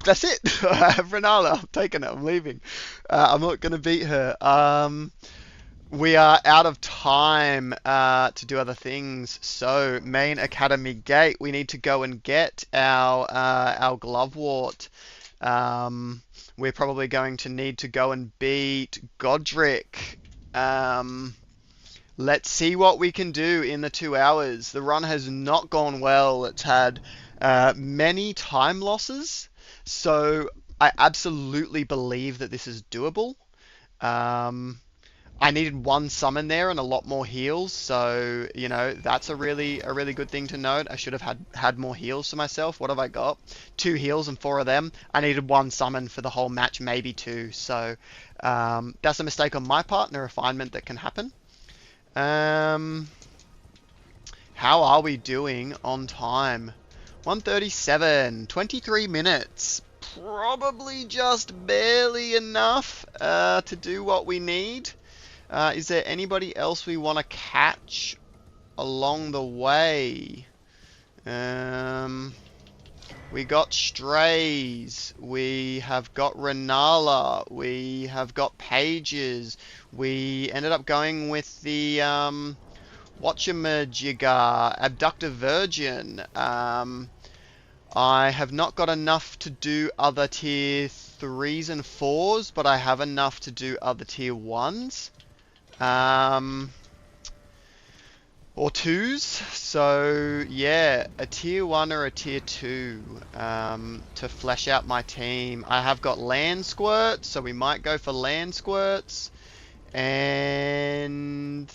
That's it. I have Rennala. I'm taking it. I'm leaving. I'm not going to beat her. We are out of time to do other things. So, main academy gate. We need to go and get our Glovewort. We're probably going to need to go and beat Godric. Let's see what we can do in the 2 hours. The run has not gone well. It's had many time losses. So I absolutely believe that this is doable. I needed 1 summon there and a lot more heals. So, you know, that's a really good thing to note. I should have had more heals for myself. What have I got? 2 heals and 4 of them. I needed 1 summon for the whole match, maybe 2. So that's a mistake on my part and a refinement that can happen. How are we doing on time? 1:37, 23 minutes. Probably just barely enough to do what we need. Is there anybody else we want to catch along the way? We got Strays. We have got Rennala. We have got Pages. We ended up going with the Whatchamajigger, Abductor Virgin. I have not got enough to do other tier 3s and 4s, but I have enough to do other tier 1s. Or 2s. So, yeah, a tier 1 or a tier 2 to flesh out my team. I have got land squirts, so we might go for land squirts. And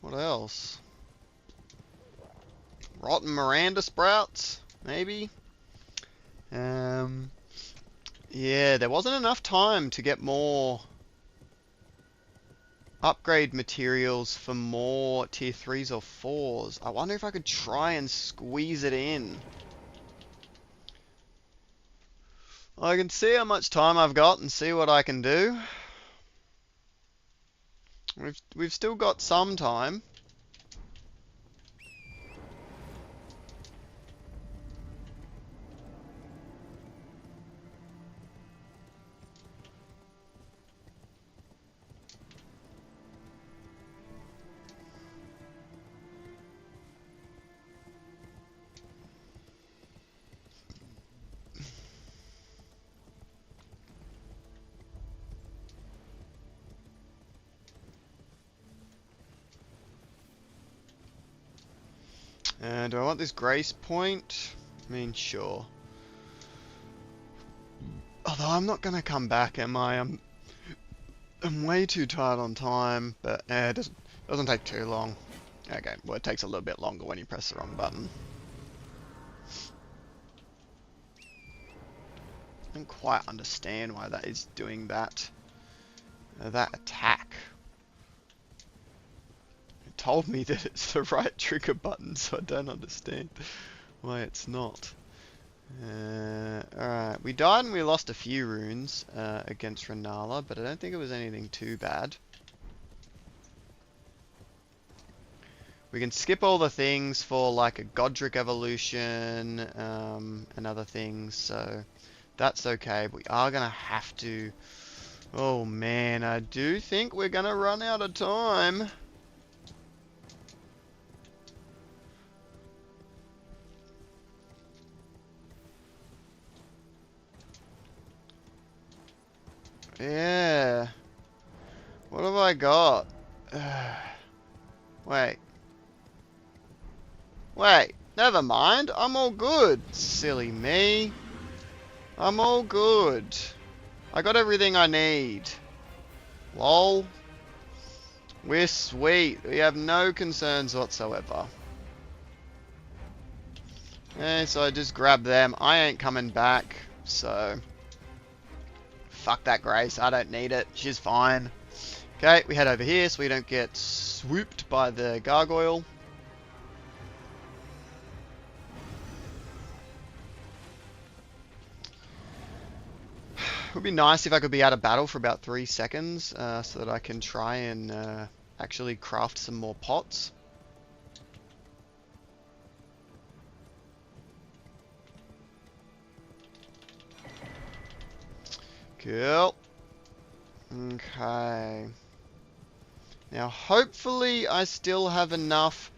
what else? Rotten Miranda sprouts, maybe. Yeah, there wasn't enough time to get more upgrade materials for more tier 3s or 4s. I wonder if I could try and squeeze it in. I can see how much time I've got and see what I can do. We've still got some time. Do I want this grace point? I mean, sure. Although I'm not gonna come back, am I? I'm way too tight on time, but it doesn't take too long. Okay, well it takes a little bit longer when you press the wrong button. I don't quite understand why that is doing that. That attack. Told me that it's the right trigger button, so I don't understand why it's not. Alright, we died and we lost a few runes against Rennala, but I don't think it was anything too bad. We can skip all the things for like a Godric evolution and other things, so that's okay. We are going to have to... Oh man, I do think we're going to run out of time. Yeah. What have I got? Wait. Wait. Never mind. I'm all good. Silly me. I'm all good. I got everything I need. Lol. We're sweet. We have no concerns whatsoever. Okay, so I just grab them. I ain't coming back, so... Fuck that Grace. I don't need it. She's fine. Okay, we head over here so we don't get swooped by the gargoyle. It would be nice if I could be out of battle for about 3 seconds so that I can try and actually craft some more pots. Cool. Okay. Now hopefully I still have enough.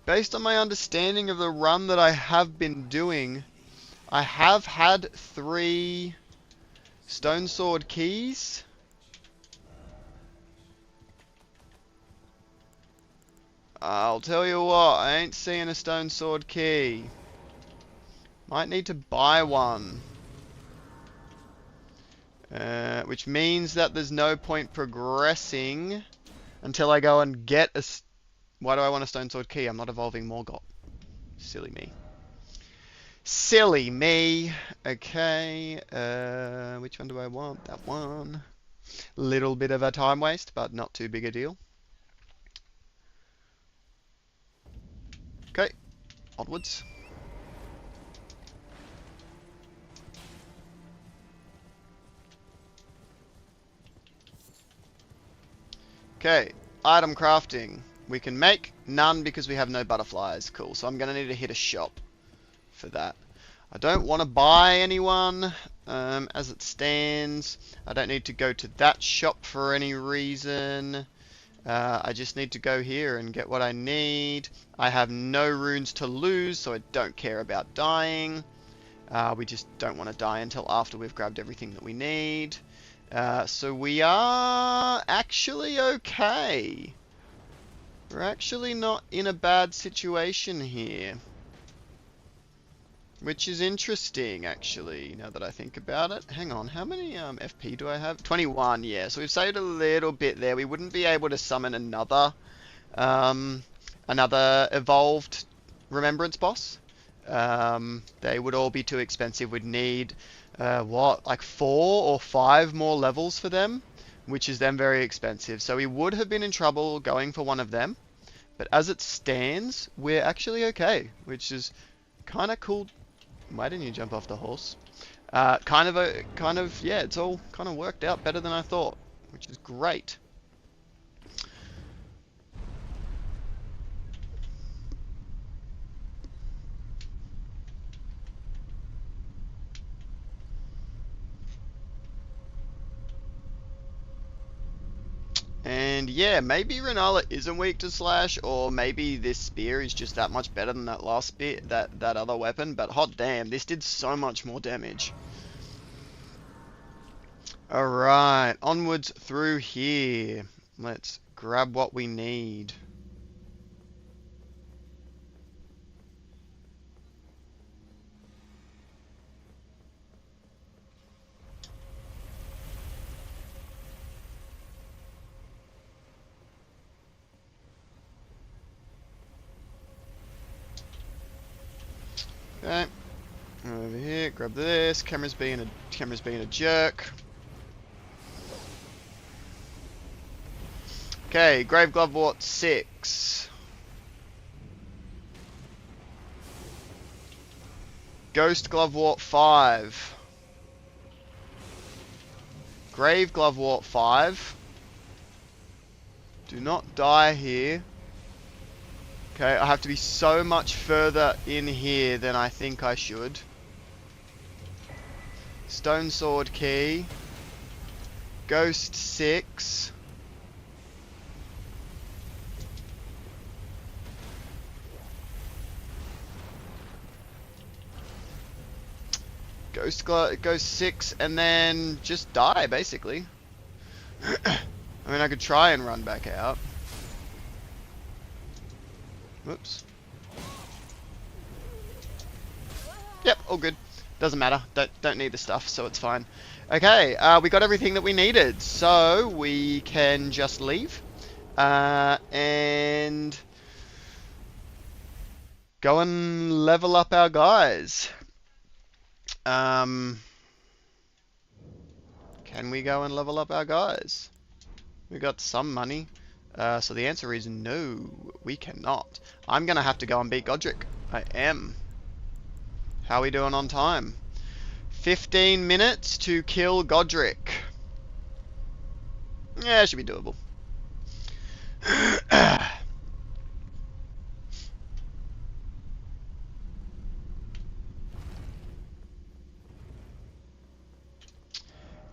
Based on my understanding of the run that I have been doing, I have had 3 stone sword keys. I'll tell you what, I ain't seeing a stone sword key. Might need to buy one. Which means that there's no point progressing until I go and get a... Why do I want a stone sword key? I'm not evolving Morgott. Silly me. Silly me. Okay. Which one do I want? That one. Little bit of a time waste, but not too big a deal. Okay. Onwards. Okay. Item crafting. We can make none because we have no butterflies. Cool. So I'm going to need to hit a shop for that. I don't want to buy anyone as it stands. I don't need to go to that shop for any reason. I just need to go here and get what I need. I have no runes to lose, so I don't care about dying. We just don't want to die until after we've grabbed everything that we need. So we are actually okay. We're actually not in a bad situation here. Which is interesting, actually, now that I think about it. Hang on, how many FP do I have? 21, yeah. So we've saved a little bit there. We wouldn't be able to summon another evolved remembrance boss. They would all be too expensive. We'd need, like 4 or 5 more levels for them, which is then very expensive. So we would have been in trouble going for one of them. But as it stands, we're actually okay, which is kind of cool. Why didn't you jump off the horse? Yeah, it's all kind of worked out better than I thought, which is great. And yeah, maybe Rennala isn't weak to slash, or maybe this spear is just that much better than that last spear, that other weapon, but hot damn, this did so much more damage. Alright, onwards through here. Let's grab what we need. Okay, over here, grab this. Camera's being a jerk. Okay, Grave Glovewort 6. Ghost Glovewort 5. Grave Glovewort 5. Do not die here. Okay, I have to be so much further in here than I think I should. Stone Sword Key. Ghost 6. Ghost 6, and then just die, basically. I mean, I could try and run back out. Whoops. Yep, all good. Doesn't matter. Don't need the stuff, so it's fine. Okay, we got everything that we needed, so we can just leave. And go and level up our guys. Can we go and level up our guys? We got some money. So the answer is no, we cannot. I'm gonna have to go and beat Godric. I am. How are we doing on time? 15 minutes to kill Godric. Yeah, it should be doable.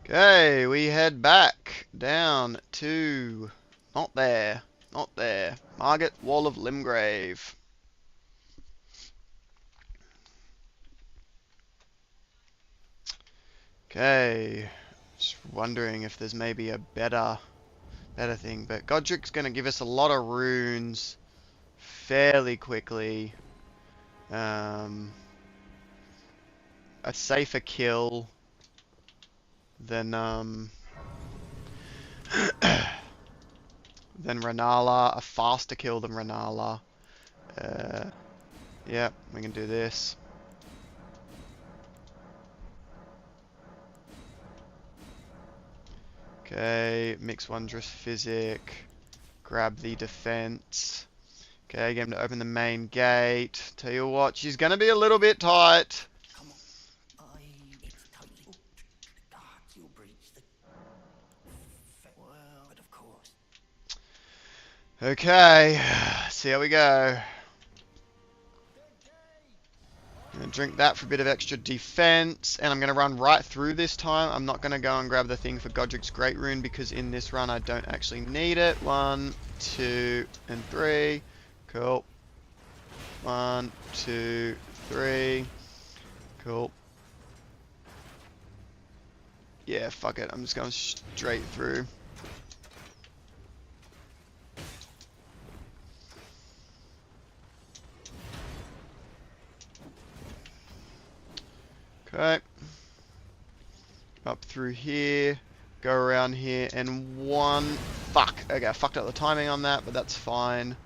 Okay, we head back down to... Not there. Not there. Margate, Wall of Limgrave. Okay. Just wondering if there's maybe a better thing. But Godric's going to give us a lot of runes fairly quickly. A safer kill than Rennala. A faster kill than Rennala. Yeah, we can do this. Okay, mix Wondrous Physic. Grab the defense. Okay, get him to open the main gate. Tell you what, she's gonna be a little bit tight. Come on. It's tightly. Oh, God, you'll breach the... Well, but of course. Okay, see how we go. I'm gonna drink that for a bit of extra defense, and I'm gonna run right through this time. I'm not gonna go and grab the thing for Godric's Great Rune because in this run I don't actually need it. 1, 2, and 3. Cool. 1, 2, 3. Cool. Yeah, fuck it. I'm just going straight through. Okay. Up through here. Go around here and one... Fuck. Okay, I fucked up the timing on that, but that's fine.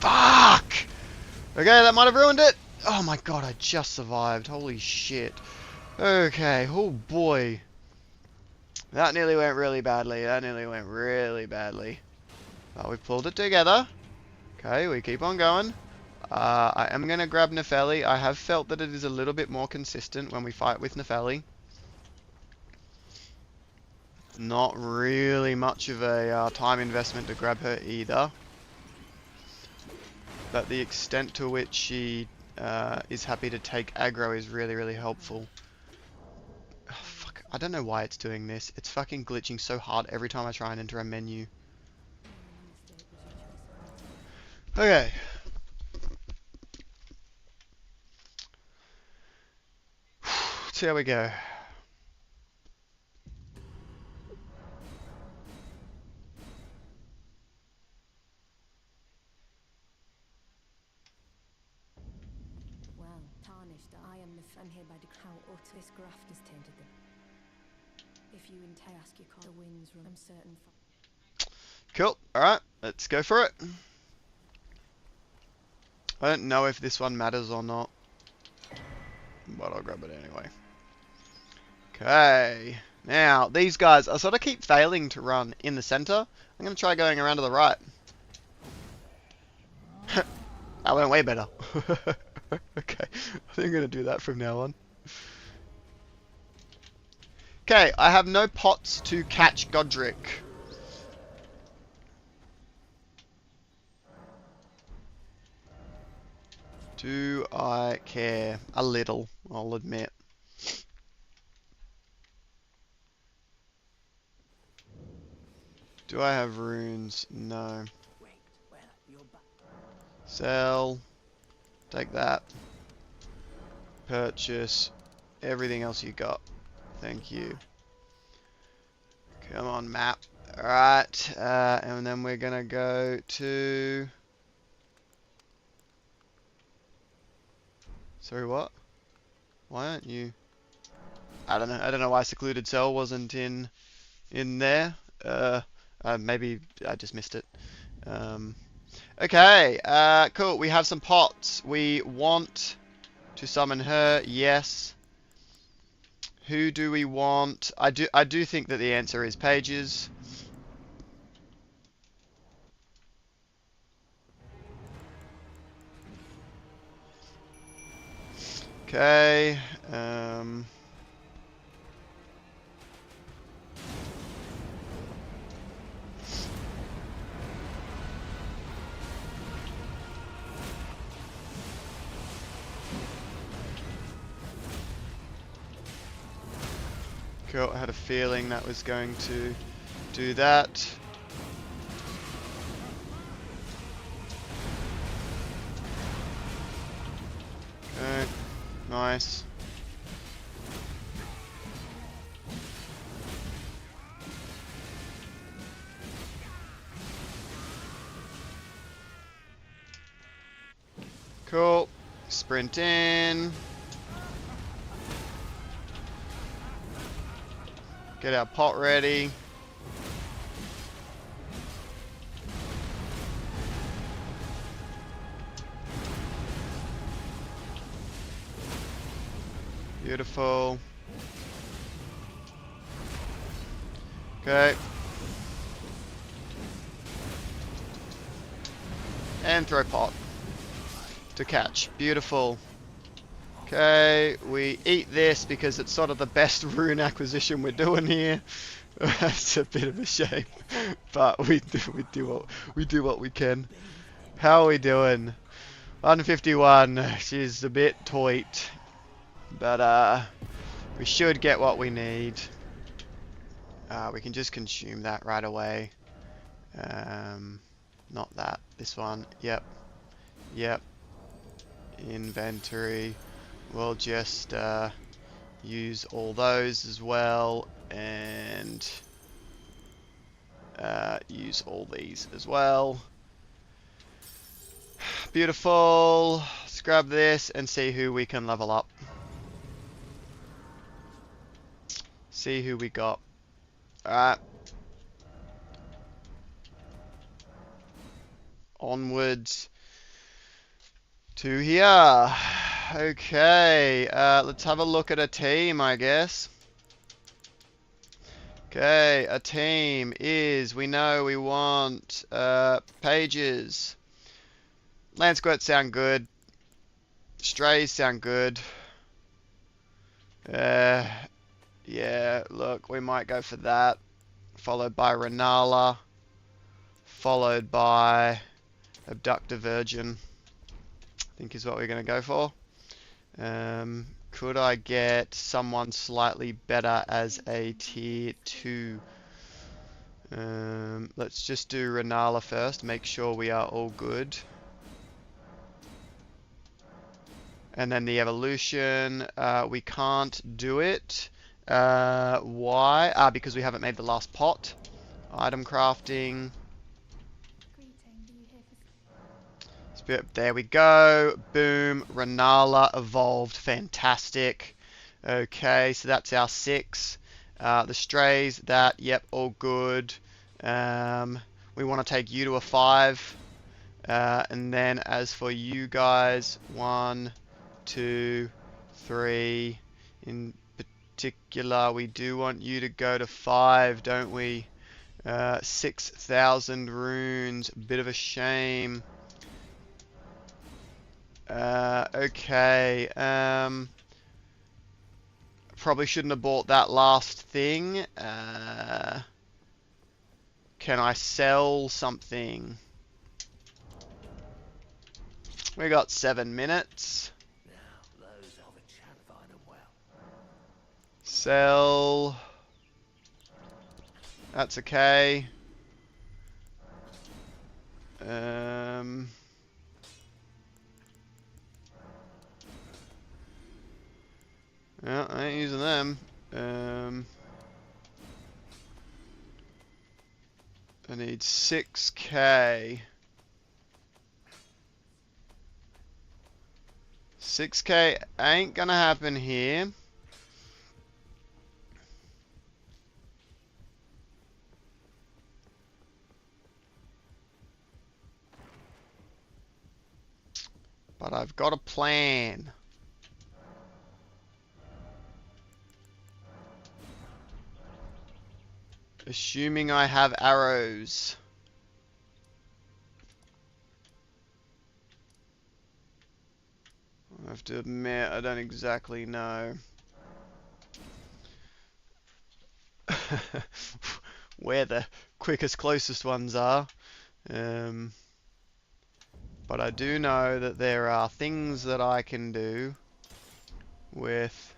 Fuck! Okay, that might have ruined it. Oh my god, I just survived. Holy shit. Okay, oh boy. That nearly went really badly. That nearly went really badly. But we pulled it together. Okay, we keep on going. I am going to grab Nepheli. I have felt that it is a little bit more consistent when we fight with Nepheli. Not really much of a time investment to grab her either. But the extent to which she is happy to take aggro is really, really helpful. Oh, fuck. I don't know why it's doing this. It's fucking glitching so hard every time I try and enter a menu. Okay. See how we go. Well, tarnished, I am the fan here by how utter this graft has tainted them. If you intend ask your call, the winds run, I'm certain. Cool. Alright, let's go for it. I don't know if this one matters or not, but I'll grab it anyway. Okay. Now, these guys, I sort of keep failing to run in the center. I'm going to try going around to the right. That went way better. Okay, I think I'm going to do that from now on. Okay, I have no pots to catch Godric. Do I care? A little, I'll admit. Do I have runes? No. Sell. Take that. Purchase. Everything else you got. Thank you. Come on, map. Alright, and then we're gonna go to... Sorry, what? Why aren't you... I don't know. I don't know why secluded cell wasn't in there. Maybe I just missed it. Okay. Cool. We have some pots. We want to summon her. Yes. Who do we want? I do think that the answer is pages. Okay. Cool. I had a feeling that was going to do that. Okay. Nice. Cool. Sprint in. Get our pot ready. Beautiful. Okay. And throw pot to catch. Beautiful. Okay, we eat this because it's sort of the best rune acquisition we're doing here. It's a bit of a shame, but we do what we can. How are we doing? 151. She's a bit toit, but we should get what we need. We can just consume that right away. Not that. This one. Yep. Yep. Inventory. We'll just use all those as well, and use all these as well. Beautiful. Let's grab this and see who we can level up. See who we got. Alright. Onwards to here. Okay, let's have a look at a team, I guess. Okay, a team is, we know we want pages. Land squirts sound good. Strays sound good. Yeah, look, we might go for that. Followed by Rennala. Followed by Abductor Virgin. I think is what we're going to go for. Could I get someone slightly better as a tier 2? Let's just do Rennala first, make sure we are all good. And then the evolution, we can't do it. Why? Because we haven't made the last pot. Item crafting. There we go. Boom. Rennala evolved. Fantastic. Okay, so that's our 6. The strays, that, yep, all good. We want to take you to a 5. And then as for you guys, 1, 2, 3. In particular, we do want you to go to 5, don't we? 6,000 runes. Bit of a shame. Okay. Probably shouldn't have bought that last thing. Can I sell something? We got 7 minutes. Sell. That's okay. Yeah, I ain't using them. I need 6k. 6k ain't gonna happen here. But I've got a plan. Assuming I have arrows. I have to admit, I don't exactly know. Where the quickest, closest ones are. But I do know that there are things that I can do with...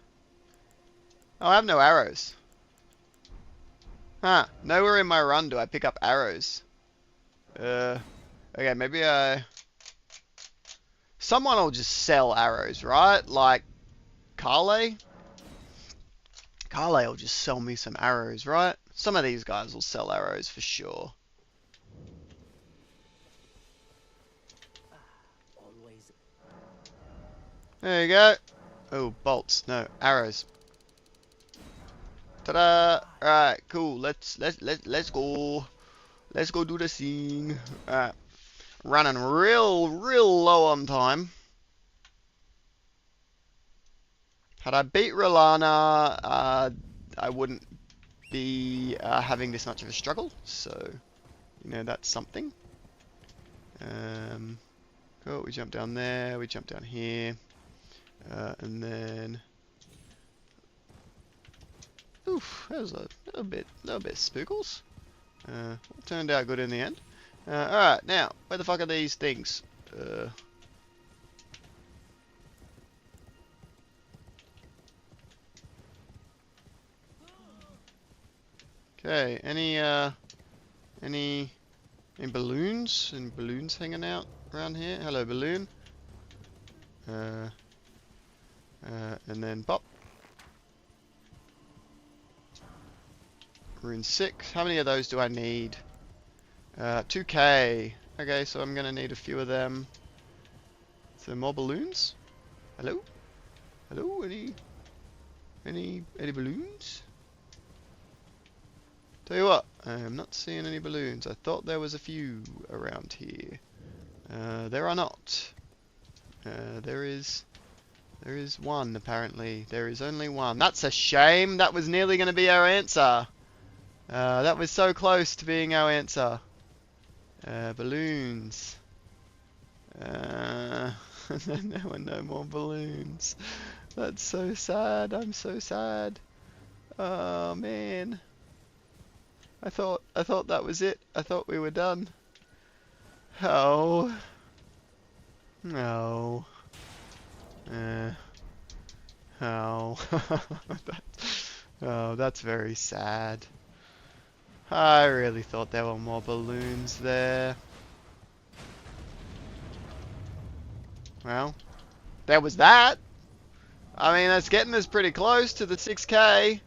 Oh, I have no arrows. Huh. Nowhere in my run do I pick up arrows. Okay, maybe I... Someone will just sell arrows, right? Like, Carle? Carle will just sell me some arrows, right? Some of these guys will sell arrows for sure. Always. There you go. Oh, bolts. No, arrows. Ta-da! Alright, cool. Let's go. Let's go do the scene. Alright. Running real low on time. Had I beat Rennala, I wouldn't be having this much of a struggle. So, you know, that's something. Cool, we jump down there, we jump down here. And then... Oof, that was a little bit spookles. Turned out good in the end. Alright, now, where the fuck are these things? Okay, any balloons? Any balloons hanging out around here? Hello, balloon. And then pop. Rune 6. How many of those do I need? 2k. Okay, so I'm gonna need a few of them. So more balloons? Hello? Hello? Any balloons? Tell you what, I'm not seeing any balloons. I thought there was a few around here. There are not. There is one, apparently. There is only one. That's a shame. That was nearly going to be our answer. That was so close to being our answer. Balloons. There were no more balloons. That's so sad. I'm so sad. Oh, man. I thought that was it. I thought we were done. Oh. No. Oh. Oh, that's very sad. I really thought there were more balloons there. Well, there was that. I mean, that's getting us pretty close to the 6k.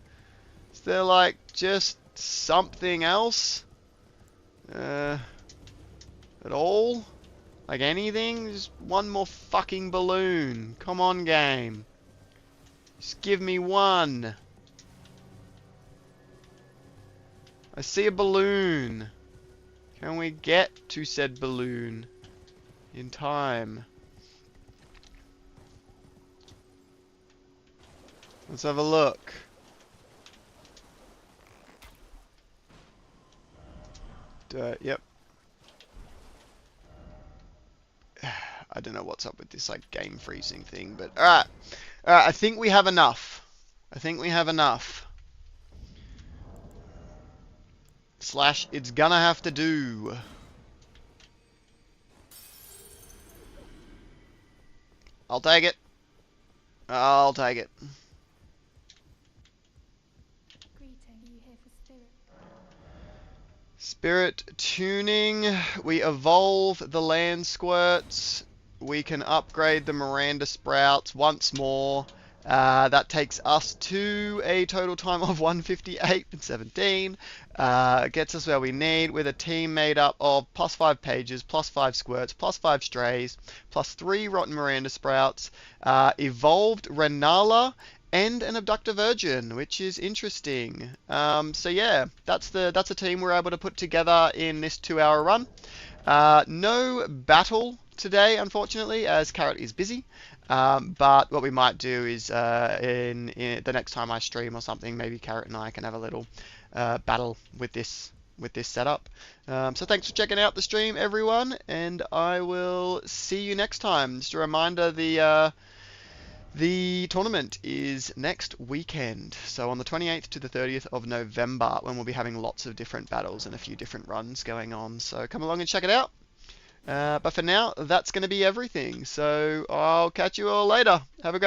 Is there like just something else? At all? Like anything? Just one more fucking balloon. Come on, game. Just give me one. I see a balloon. Can we get to said balloon in time? Let's have a look. Yep. I don't know what's up with this like game freezing thing, but alright. Alright, I think we have enough. I think we have enough. Slash, it's gonna have to do. I'll take it. I'll take it. Greeting, you here for spirit? Spirit tuning. We evolve the land squirts. We can upgrade the Miranda sprouts once more. That takes us to a total time of 158 and 17. Gets us where we need with a team made up of +5 pages, +5 squirts, +5 strays, +3 rotten Miranda sprouts, evolved Rennala, and an abductor virgin, which is interesting. So yeah, that's a team we're able to put together in this 2-hour run. No battle today, unfortunately, as Carrot is busy. But what we might do is in the next time I stream or something, maybe Carrot and I can have a little battle with this setup. So thanks for checking out the stream, everyone, and I will see you next time. Just a reminder, the tournament is next weekend, so on the 28th to the 30th of November, when we'll be having lots of different battles and a few different runs going on. So come along and check it out. But for now, that's going to be everything. So I'll catch you all later. Have a great